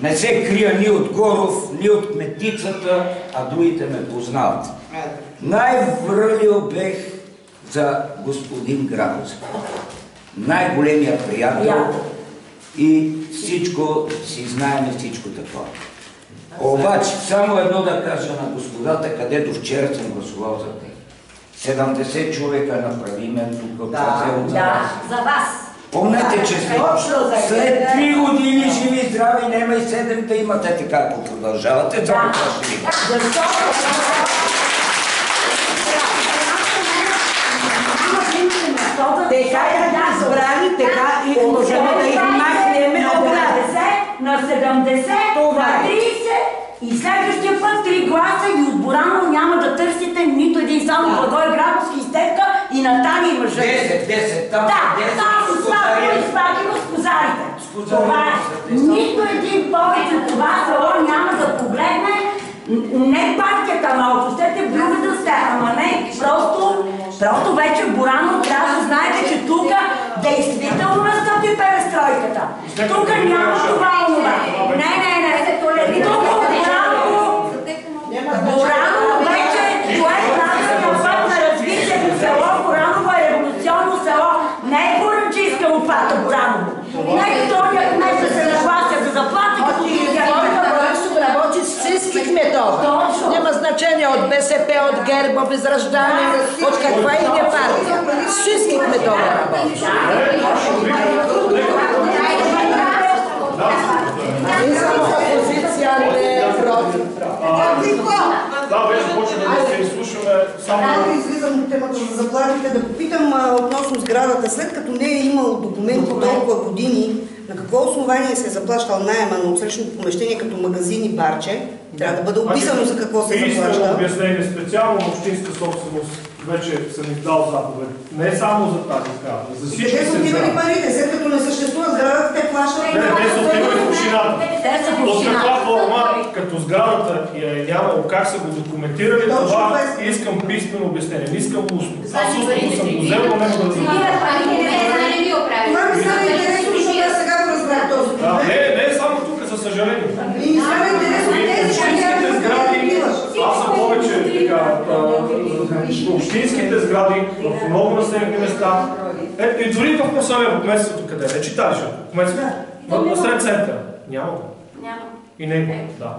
не се крия ни от Горов, ни от кметицата, а другите ме познават. Най-врълил бех за господин Градус. Най-големият приятел и всичко си знаем, всичко такова. Обаче, само едно да кажа на господата, където вчера съм гласувал за тях. 70 човека направиме тук. Да, за вас. Помнете, че след 3 години живи и здрави, няма и 7 да имате така, ако продължавате. Да. Така да избрали, така и можем да их махнем от град. На 70, на 30 и следващия път 3 гласа и от Бораново няма да търсите нито един, само Благоевградовски изтепка и Натали и мъжа. 10, там 10. Да, изпаки го с козарите. Това е. Нито един повече от това село няма да погледне не партията, ама ако щете друга да сте, ама не, просто вече Бораново трябва да знаете, че тук действително настъпи перестройката. Тук няма това онова. Не. Тук Бораново вече това е правилният път на развитието село. Бораново е революционно село. Не е боранчийска лопата Бораново. Нека този кмет да се наглася за заплата, като работи с всички кметове. Няма значение от БСП, от ГЕРБ, от Възраждане, от каква и не партия. С всички кметове работи. И само опозиция не против. Да, вече почваме да се изслушваме само... Аз излизам от темата за заплатите, да попитам относно сградата. След като не е имал документи толкова години, на какво основание се е заплащал наема на отсрещното помещение като магазин и барче? Трябва да бъде описано за какво се заплаща. Истинно обяснение, специално общинска собственост, вече съм издал заповед. Не само за тази сграда, за всички Къде са отивали парите? След като не съществува сградата, те плащат? Не, са отивали в общината. От каква форма, като сградата я нямало, как са го документирали, това искам писмено обяснение. Не искам устно. Аз устното съм го взел, но не мога да забавя. Това ми става интересно, защото аз сега го разбрах този проблем. Не е само тук, за съжаление. И ми става интересно тези, че няма да сгради, аз съм повече така, общинските сгради в много населени места. И дори в Мусалево, кметството къде? Не читалище, кметството. На сред центъра. Няма го. И не го, да.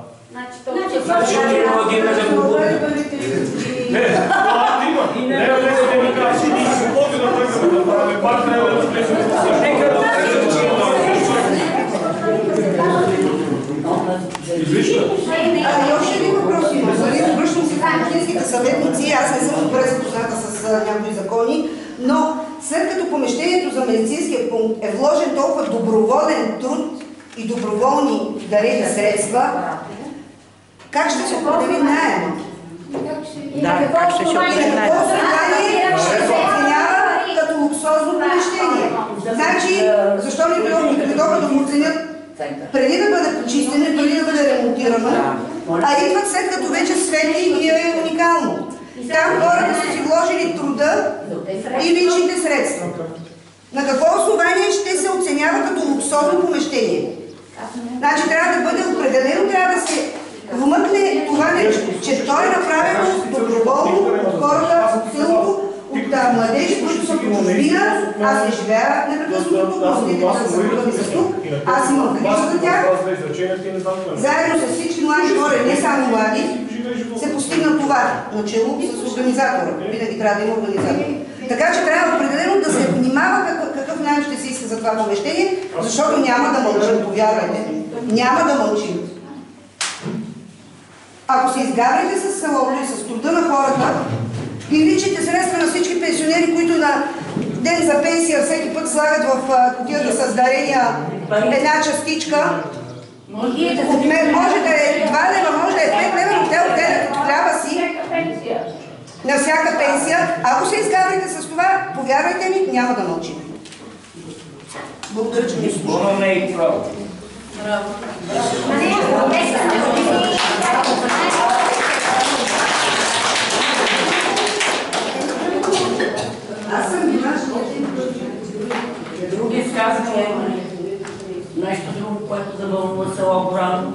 Значи не може да го бъде. Не, това има. Не, не ми кажа. Каквото да тръгваме да правим, пак трябва да влезем в същото. Излично. Още един въпрос има. Обръщам се към общинските съветници. Аз не съм добре запозната с някои закони, но след като помещението за медицинския пункт е вложен толкова доброволен труд и доброволни дарени средства, как ще се определи наема? Да, как ще се определи наема? Какво основание ще се оценява като луксозно помещение? Значи, защо не дойдоха да го оценят преди да бъде почистено и преди да бъде ремонтирано, а идват след като вече свети и е уникално. Там хората са си вложили труда и личните средства. На какво основание ще се оценява като луксозно помещение? Значи трябва да бъде определено, трябва да се вмъкне това нещо, че то е направено доброволно от хората, от селото, от младежи, които са по чужбина. Аз не живея непрекъснато тук, родителите са съпруга ми са тук, аз имам грижа за тях. Заедно с всички млади хора, не само млади, се постигна това, начало с организатора. Винаги трябва да има организатор. Така че трябва определено да се внимава какъв наем ще се иска за това помещение, защото няма да мълчим, повярвайте. Няма да мълчим. Ако се изгаврите с селото и с труда на хората и личите средства на всички пенсионери, които на ден за пенсия всеки път слагат в кутията с дарения една частичка, от мен може да е 2 лева, може да е 5 лева, но те отделят от хляба си на всяка пенсия. Ако се изгаврите с това, повярвайте ми, няма да мълчим. Благодаря, че ми слушате. Аз съм внимаш. Други изказвания има ли? Нещо друго, което да вълнува село Горан?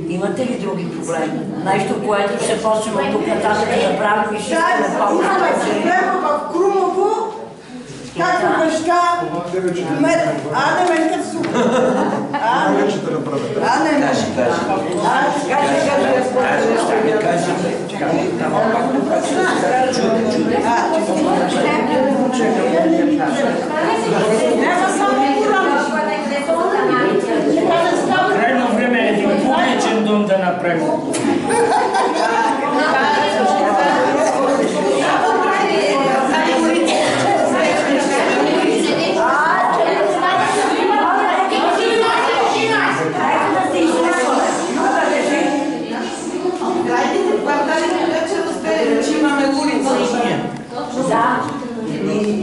Имате ли други проблеми? Нещо, което ще почнем от тук нататък да правим и ще сме проблема в Крумово, както баща, Ане ме късу. Ане ме. Крайно време е един публичен дом да направим.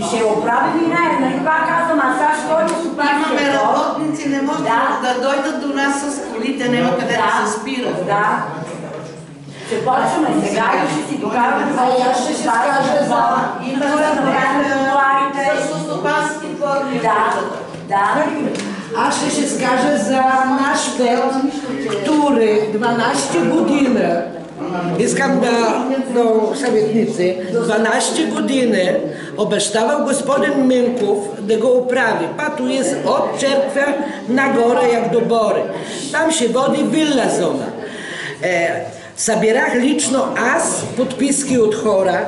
Ще оправим и най, нали това казвам, а сега ще дойде стопанския. Имаме работници, не може да дойдат до нас с колите, няма къде да се спират. Да. Ще почваме сега и ще си докараме това, ще се кажа за... Имаме да направим тротуарите. С стопански форми. Да. Аз ще скажа за наш пет, Туре, 12 година. Искам да съветници, 12 години обещавал господин Минков да го оправи. Пато от черква нагоре, як до Боре. Там ще води вилла зона. Събирах лично аз подписки от хора.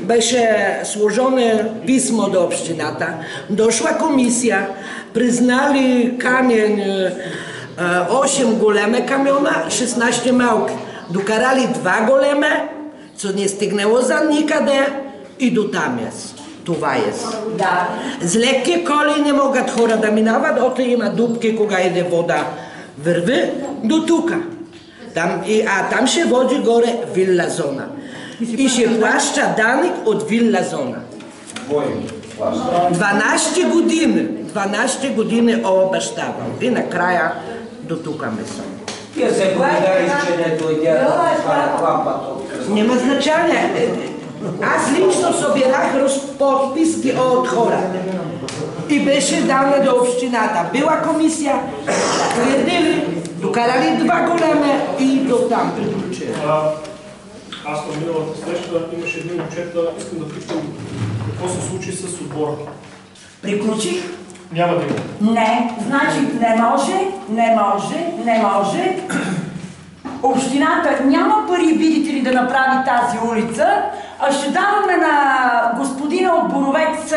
Беше сложено писмо до общината. Дошла комисия, признали камен 8 големи камиона, 16 малки. Докарали 2 големи, co не стигнало за никъде и до там е. Това е. Да. С леки коли не могат хора да минават, ото има дупки, кога иде вода. Върви до тука. Там ще води горе вилла зона. И ще плаща данък от вилла зона. 12 години обещавал. И накрая до тука месо. Тия се благодариш, че не дойде клапата. Няма значение. Аз лично събирах подписки от хора. И беше дана до общината. Била комисия, следили, докарали 2 големи и до там приключили. Аз на миналата среща имаше един отчет, искам да питам какво се случи с отбора. Приключих? Няма да има. Не, значи не може. Общината няма пари, видите ли, да направи тази улица, а ще даваме на господина от Боровец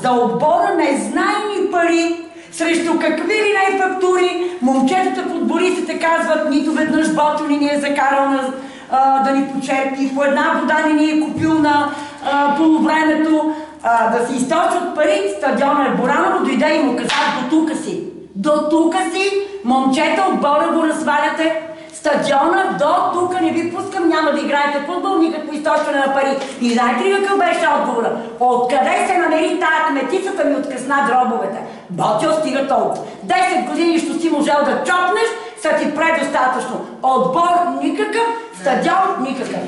за отбора незнайни пари, срещу какви ли не фактури. Момчетата футболистите казват, нито веднъж Ботони ни е закарал да ни почерпи, по една вода ни е купил на полувремето, да си източат пари. Стадиона е Бораново, дойде и му казах до тука си. До тука си, момчета, отбора го разваляте. Стадиона до тук не ви пускам, няма да играете футбол, никакво източване на пари. И знаете ли какъв беше отговора? Откъде се намери тая кметицата ми откъсна дробовете? Ботьо, стига толкова. 10 години ще си можел да чопнеш, са ти предостатъчно. Отбор никакъв, стадион никакъв.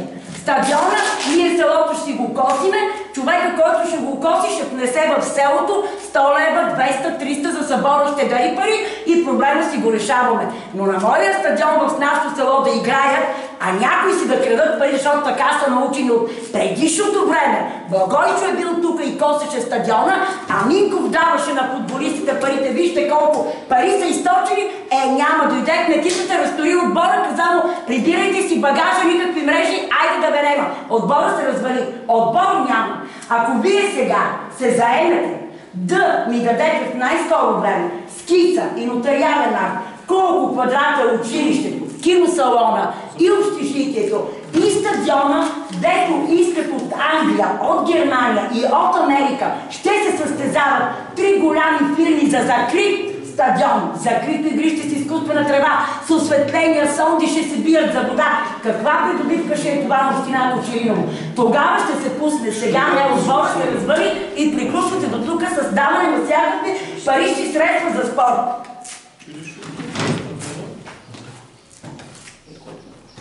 Стадиона, ние селото ще си го косиме, човека, който ще го коси, ще внесе в селото 100 лева, 200, 300 за събора ще даде пари и проблема си го решаваме. Но на моя стадион в нашото село да играят, а някои си да крадат пари, защото така са научени от предишното време. Благойчо е бил тук и косеше стадиона, а Минков даваше на футболистите парите. Вижте колко пари са източени. Няма, дойде кметицата, разтори отбора, каза му, прибирайте си багажа, никакви мрежи, айде да берем. Отбора се развали. Отбор няма. Ако вие сега се заемете да ми дадете в най-скоро време скица и нотариален акт, колко квадрата е училището, киносалона и общежитието и стадиона, дето искат от Англия, от Германия и от Америка, ще се състезават 3 голями фирми за закрит стадион, закрито игрище с изкуствена трева, с осветления, сонди ще се бият за вода. Каква придобивка ще е това на общината Очириново? Тогава ще се пусне. Сега не отбор ще развали и приключвате до тук с даване на всякакви парични средства за спорт.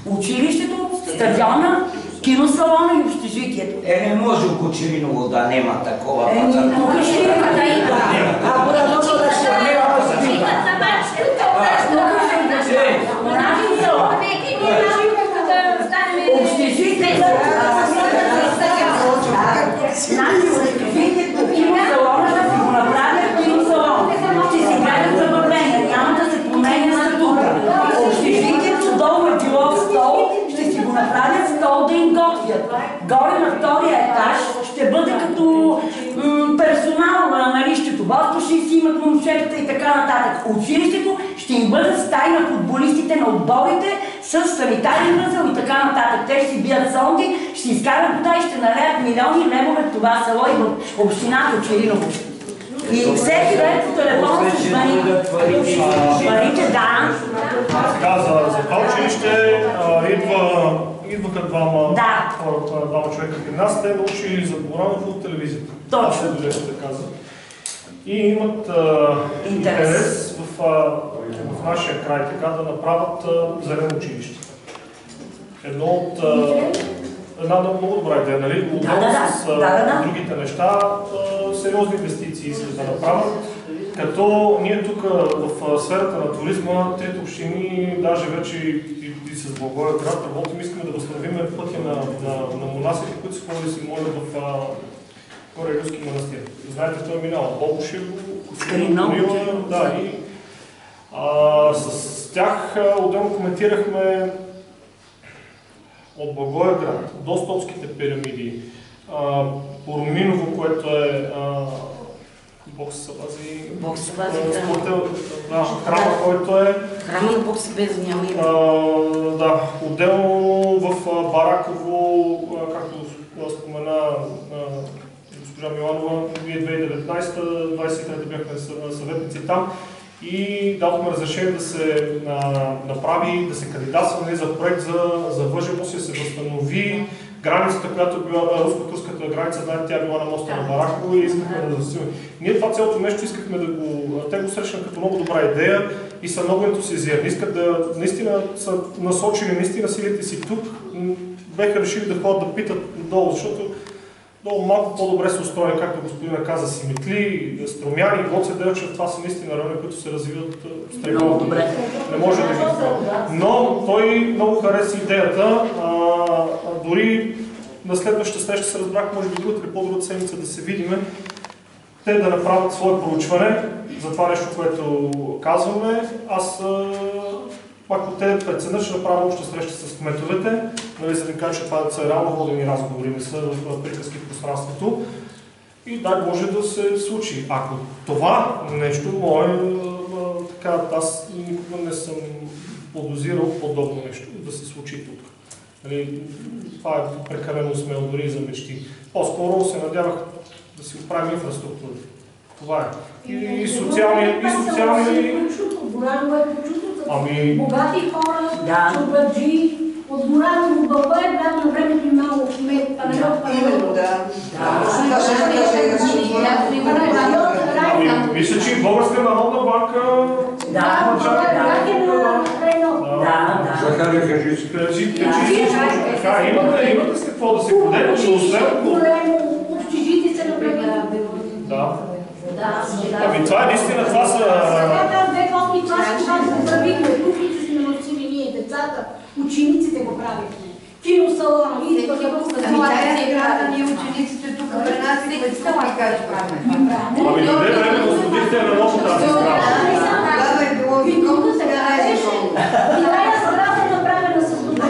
Училището, стадиона, киносалона и общежитието. Не може в Кочериново да нема такова. Тук ще има да има. Ако да може да ще няма да се има. Общежитието, киносалона ще си го направят киносалон. Ще си гледат забавления, няма да се променя статута. Общежитието долу е било стол, ще си го направят стол да им готвят. Горе на втория етаж ще бъде като персонал на счетоводство, ще си имат момчетата и така нататък. Училището ще им бъдат стаи на футболистите на отборите с санитарен възел и така нататък. Те ще си бият сонди, ще изкарат вода и ще налеят милиони левове в това село и в общината Очириново. И всеки ден по телефона се звъни. Парите, да. Сега за това училище идваха двама човека при нас, те научили за Горанов от телевизията. Точно. Да каза. И имат интерес в нашия край така да направят зелено училище. Една много добра идея, нали? С другите неща, сериозни инвестиции искат да направят. Като ние тук в сферата на туризма, трите общини, даже вече и с Благоевград работим, искаме да възстановим пътя на монасите, които са ходили си молят в Горе-Рилски манастир. Знаете, той е минал Бобошево, Кочериново, да, и с тях отделно коментирахме от Благоевград до Стопските пирамиди, Пороминово, което е Бог се събази, храма, който е... Храма на Бог се без няма име. Да, отделно в Бараково, както спомена госпожа Миланова, ние 2019-2023 бяхме съветници там и дадохме разрешение да се направи, да се кандидатства за проект за Въжемост и се възстанови границата, която е била руско-турската граница, знаете, тя е била на моста на Бараково и искахме да засилим. Ние това цялото нещо искахме да го... Те го срещнаха като много добра идея и са много ентусиазирани. Искат да... Наистина са насочили наистина силите си тук. Беха решили да ходят да питат долу, защото много малко по-добре се устроени, както господина каза, Симитли, Струмяни, Гоце Делчев, това са наистина райони, които се развиват стрелно. Не може да ги това. Но той много хареса идеята. Дори на следващата среща се разбрах, може би другата или по-другата седмица да се видиме, те да направят свое проучване за това нещо, което казваме. Аз, ако те преценят, ще направя обща среща с кметовете, нали, за да кажа, че това са реално водени разговори, не са в приказки в пространството. И да, може да се случи. Ако това нещо мое, така, аз никога не съм подозирал подобно нещо да се случи тук. Нали, това е прекалено смело дори и за мечти. По-скоро се надявах да си оправим инфраструктура. Това е. И социални... Горанова е почувствата богати хора, чубаджи, от гората му бълба е бял на времето имало кмет, Именно, да. Мисля, че и Българска народна банка... Захария Хаджиците. Имате с какво да се поделят, но освен... Общежите се направили. Да. Ами това е наистина, това са... Сега там 2 класни класи, когато го правихме, тук сме носили ние, децата, учениците го правихме. Киносалон, и това ние учениците тук при нас и да какво ми кажа правим. Ами дойде време да освободите на ново тази сграда. Да, е било виконно, сега не е шоу. И тая сграда е направена с добра.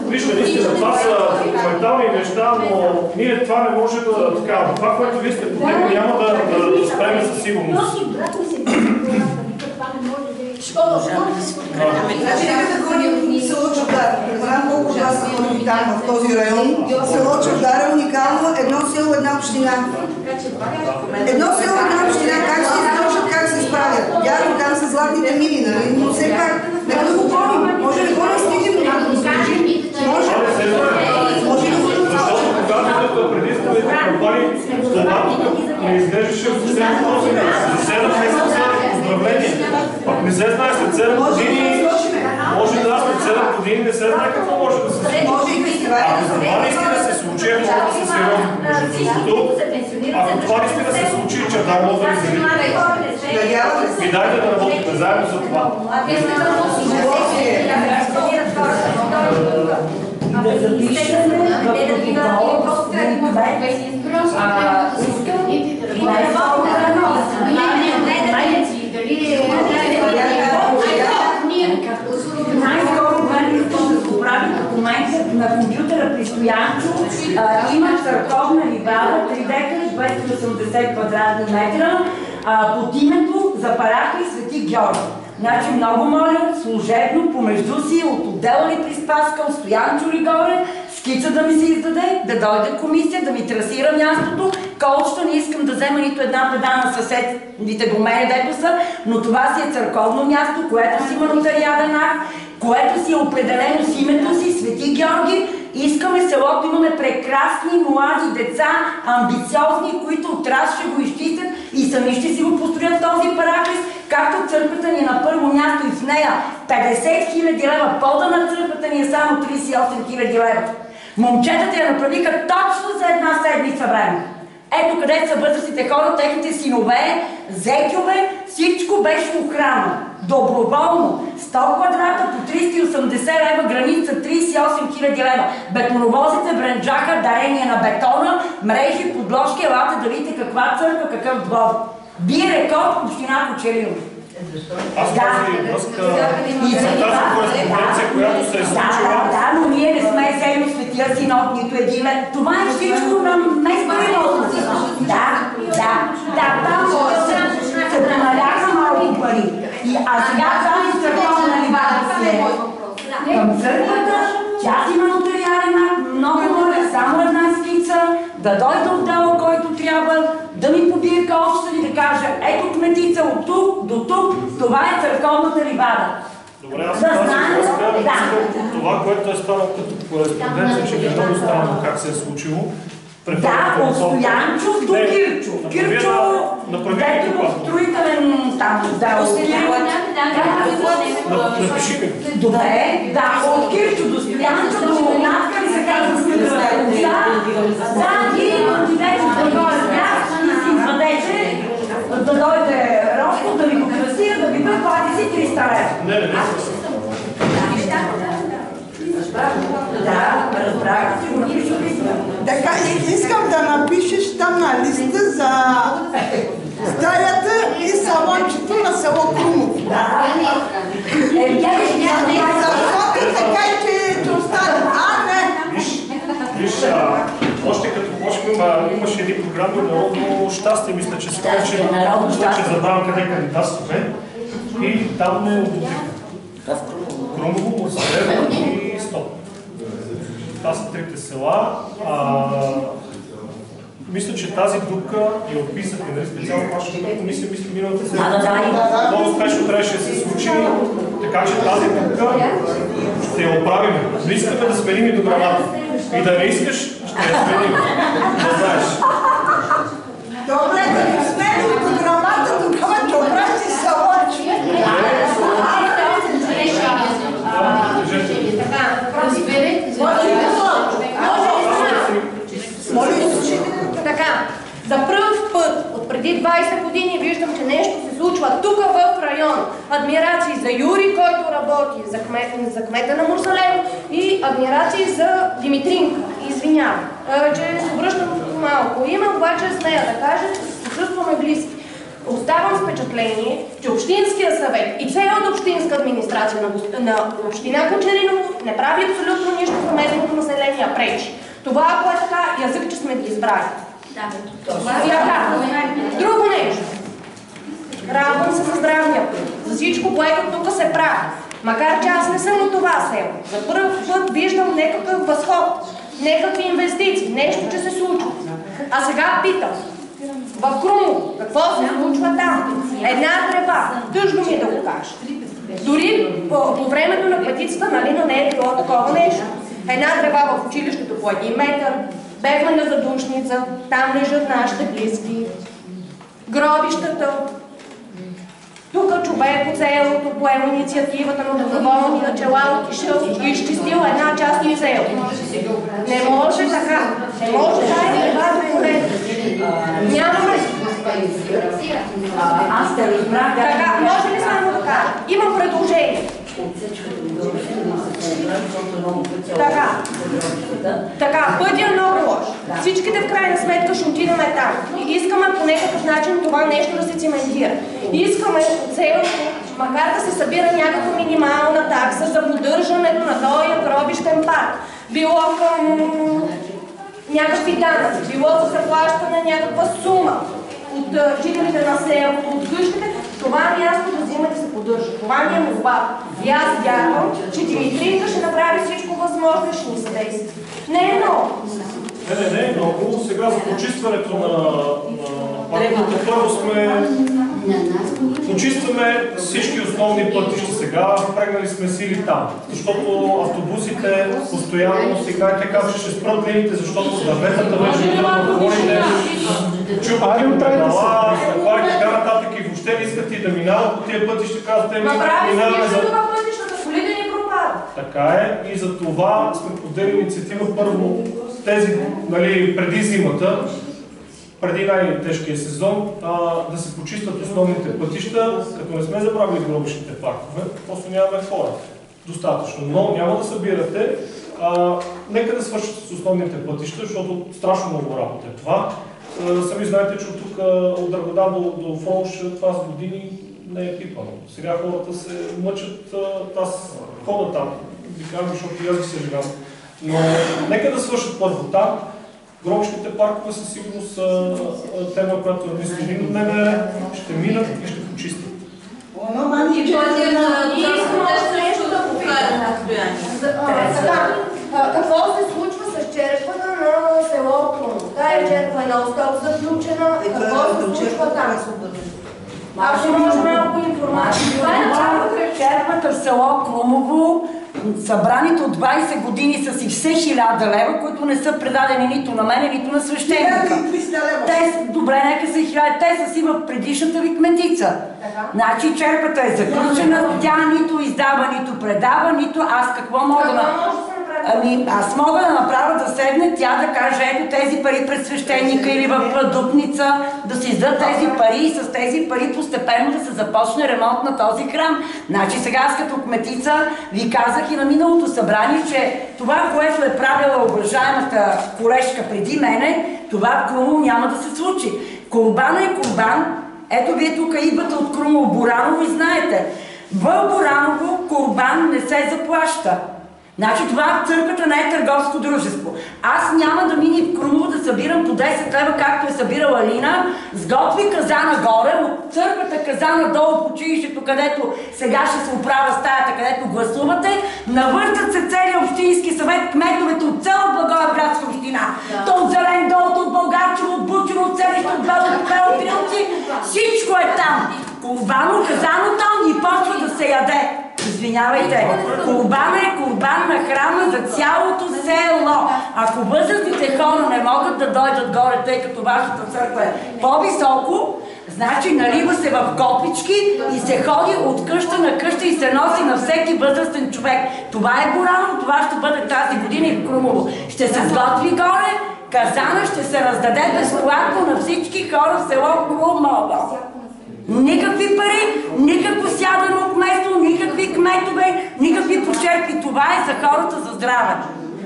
Вижте, наистина, това са документални неща, но ние това не може да така. Това, което вие сте подекли, няма да спреме със сигурност. Село Чавдар, не знам колко гласа са там в този район. Село Чавдар е уникално, едно село, една община. Едно село, една община, как се издържат, как се справят. Вярно, там са златните мини, нали? Но все пак, нека да го помним. Може ли хора стигнем, да го скажим? Може ли да го Защото когато преди изправите кампании, Словакото не изглеждаше съвсем този за 7 месеца управление. Пак не се знае след 7 години, може да след 7 години не се знае какво може да се случи. Ако това наистина се случи, е много да се сериозно между другото. Ако това наистина се случи, че да може да изгради. И дайте да работите заедно за това. Да запишем в протокол, най-скоро време искам да го правим документ на компютъра при Стоянчо. Има църковна ливада, 3 декара, 280 квадратни метра, под името за парафия Свети Георги. Значи много моля, служебно, помежду си, от отдела ли при Спаска, от Стоянчо ли горе, скица да ми се издаде, да дойде комисия, да ми трасира мястото. Колчето не искам да взема нито една педа на съседите до мене, дето са, но това си е църковно място, което си има нотариален акт, което си е определено с името си, Свети Георги. Искаме селото, имаме прекрасни млади деца, амбициозни, които от раз ще го изчистят и сами ще си го построят този парафис, както църквата ни е на първо място и в нея 50 000 лева, пода на църквата ни е само 38 000 лева. Момчетата я направиха точно за една седмица време. Ето къде са възрастните хора, техните синове, зекьове, всичко беше охрана. Доброволно. 100 квадрата по 380 лева, граница 38 000 лева. Бетоновозите бренджаха дарение на бетона, мрежи, подложки, елате да видите каква църква, какъв двор. Бие рекорд в община Кочерино. Аз тази връзка за тази кореспонденция, която се е случила... Да, но ние не сме взели от Светия Синод, нито един лет. Това е всичко на местно. Да, там се намаляха малко пари. А сега тази църковна ливада си е към църквата, тя си има нотариален акт, много моля, само една скица, да дойде отдел, който трябва, да ми побие колчето и да каже, ето кметица от тук до тук, това е църковната ливада. Добре, аз тази връзка, това, което е станало като кореспонденция, че е много странно как се е случило. Да, от Стоянчо до Кирчо. Кирчо, дето в строителен там отдел. Напиши ми. Добре, да, от Кирчо до Стоянчо, до Натка ли се казва строителен. Да, и отидете да дойде бях, и си извадете, да дойде Роско, да ви го красира, да ви бъде, плати си 300 лева. Не. Да, разбрах, че го напишу листа. Така, искам да напишеш там на листа за стаята и салончето на село Крумов. Защото така и че остане. Виж, още като почваме, имаше едни програми Народно щастие, мисля, че се казва, че задавам къде кандидатстваме и там ме одобриха. Крумово, Озарево и Стоп. Това са трите села. Мисля, че тази дупка я описахме, нали, специално вашата комисия, мисля, миналата седмица. Много успешно трябваше да се случи, Така че тази купка ще я оправим. Не искаме да сменим и дограмата. И да не искаш, ще я сменим. Да знаеш. Добре, да сменим дограмата, тогава ще обрати салонче. Така, за пръв път от преди 20 години виждам, че нещо се случва тук в район. Адмирации за Юри, който работи за кмета на Мурзалево, и адмирации за Димитринка. Извинявам, че се връщам малко име, обаче с нея да кажа, че се чувстваме близки. Оставам с впечатление, че Общинския съвет и цялата общинска администрация на община Кочериново не прави абсолютно нищо за местното население, а пречи. Това, ако е така, язък, че сме ги избрали. Друго нещо. Радвам се за здравния път, за всичко, което тук се прави. Макар че аз не съм от това село. За първ път виждам някакъв възход, някакви инвестиции, нещо, че се случва. А сега питам. В Крумово, какво се случва там? Една трева, тъжно ми е да го кажа. Дори по времето на петицата, нали, но не е било такова нещо. Една трева в училището по 1 метър, бегване за душница, там лежат нашите близки. Гробищата. Тук човек от селото поема инициативата на доброволни начала, отишъл и изчистил една част от селото. Не може така. Не може така. Нямаме. Аз те разбрах. Така, може ли само да кажа? Имам предложение. Така, пътя е много лош. Всичките в крайна сметка ще отидем там. И искаме по някакъв начин това нещо да се циментира. Искаме от селото, макар да се събира някаква минимална такса за поддържането на този гробищен парк. Било към някакви данъци, било за заплащане някаква сума от жителите на селото, от къщите, това място да взима да се поддържа. Това ми е молба. И аз вярвам, че Димитринка ще направи всичко възможно и ще ни съдейства. Не е много. Не е много. Сега за почистването на парковете първо сме... Почистваме всички основни пътища сега, впрегнали сме сили там, защото автобусите постоянно сега те казват, че ще спрат линиите, защото дърветата вече идват на хорите, чупат им предала, и така нататък и въобще не искат и да минават по тия пътища, казват, те минаваме за... Така е, и за това сме подели инициатива първо тези, нали, преди зимата, преди най-тежкия сезон, да се почистят основните пътища, като не сме забравили гробищните паркове, просто нямаме хора достатъчно. Но няма да събирате, нека да свършат с основните пътища, защото страшно много работа е това. Сами знаете, че от тук, от Драгодан до Фолш, това с години не е пипано. Сега хората се мъчат, аз хода там, ви казвам, защото и аз ги съжалявам. Но нека да свършат първо там. Гробищните паркове със сигурност са тема, която е мислим дневен ред, ще минат и ще почистят. Какво се случва с черквата на село Крумово? Тая черква е нон-стоп заключена. Какво се случва там? Ако може малко информация. Черквата в село Крумово, събраните от 20 години са си все 1000 лева, които не са предадени нито на мене, нито на свещеника. Добре, нека са 1000, те са си в предишната ви кметица. Значи черквата е заключена, тя нито издава, нито предава, нито аз какво мога да направя. Ами, аз мога да направя да седне тя да каже, ето тези пари пред свещеника или в Дупница, да се издадат тези пари и с тези пари постепенно да се започне ремонт на този храм. Значи сега аз като кметица ви казах и на миналото събрание, че това, което е правила уважаемата колежка преди мене, това в Крумово няма да се случи. Курбана е курбан. Ето вие тук идвате от Крумово Бораново и знаете, в Бораново курбан не се заплаща. Значи това църквата не е търговско дружество. Аз няма да мини в Крумово да събирам по 10 лева, както е събирала Лина, сготви казана горе, от църквата казана долу в училището, където сега ще се оправя стаята, където гласувате, навъртат се целият общински съвет, кметовете от цяла Благоевградска община. То от Зелен дол, от Българчево, от Бучево, от селище, от Бело, всичко е там. Курбано, казано там и почва да се яде. Извинявайте, курбан е курбан на храма за цялото село. Ако възрастните хора не могат да дойдат горе, тъй като вашата църква е по-високо, значи налива се в копички и се ходи от къща на къща и се носи на всеки възрастен човек. Това е Борано, това ще бъде тази година и в Крумово. Ще се сготви горе, казана ще се раздаде безплатно на всички хора в село Крумово. Никакви пари, никакво сядане от место, никакви кметове, никакви почерпи. Това е за хората за здраве.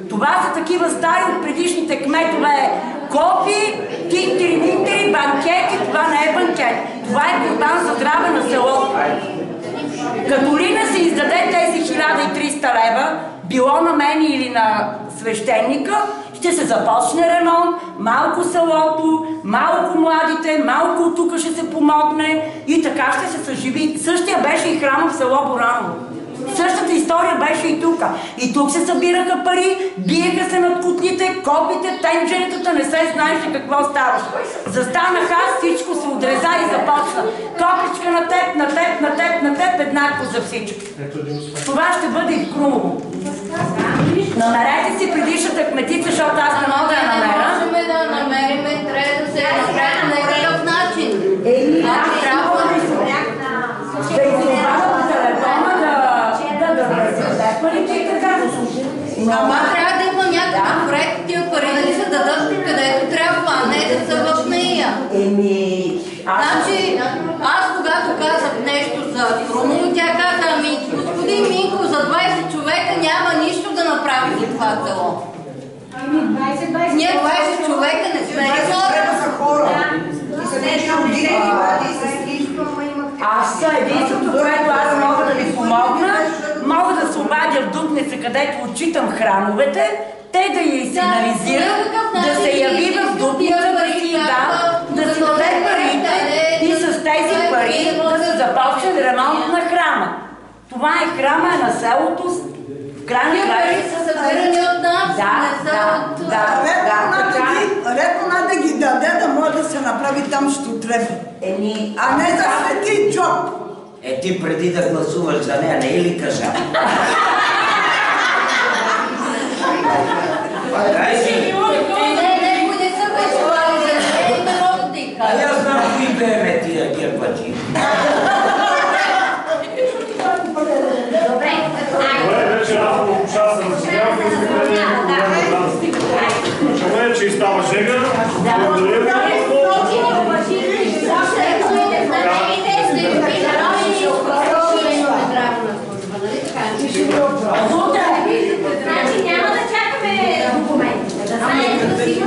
Това са такива стари от предишните кметове. Копи, тинтери-минтери, банкети. Това не е банкет. Това е курбан за здраве на селото. Като ли не се издаде тези 1300 лева, било на мен или на свещеника, ще се започне ремонт, малко селото, малко младите, малко от тук ще се помогне и така ще се съживи. Същия беше и храма в село Бораново. Същата история беше и тук. И тук се събираха пари, биеха се над кутлите, копите, тенджеретата, не се знаеше какво ставаше. Застанах аз, всичко се отреза и започна. Копичка на теб, на теб, на теб, на теб, еднакво за всички. Това ще бъде и в Крумово. Намерете си предишната кметица, защото аз не мога да намеря. Не можем да намерим, трябва да се направи по някакъв начин. Трябва да изобава по телефона, да парите и така. Ама трябва да има някакъв проект, тия пари да се дадат където трябва, а не да са в нея. Значи, аз когато казах нещо за Крумово, тя каза, ами господин Минко, за 20 човека няма нищо да направи за това село. Ние 20 човека не сме хора. Аз единството, което аз мога да ви помогна, мога да се обадя в Дупница, където отчитам храмовете, те да я сигнализират, да се яви в Дупница, да си даде парите и с тези пари да се започне ремонт на храма. Това е храма на селото. Тия пари са събирани от нас, не са от... Редно да ги даде, да може да се направи там, що трябва. А не за свети джоб. Ти преди да гласуваш за нея, не е ли кажа? Дай си! Не са вечували за нея и не могат да й кажат. А аз знам кои беме тия гербачи. Добре, вече аз по часа разсмявам и изпитание на програма за чому е, че и става жега. Благодаря Значи няма да чакаме документите. Да знаете да си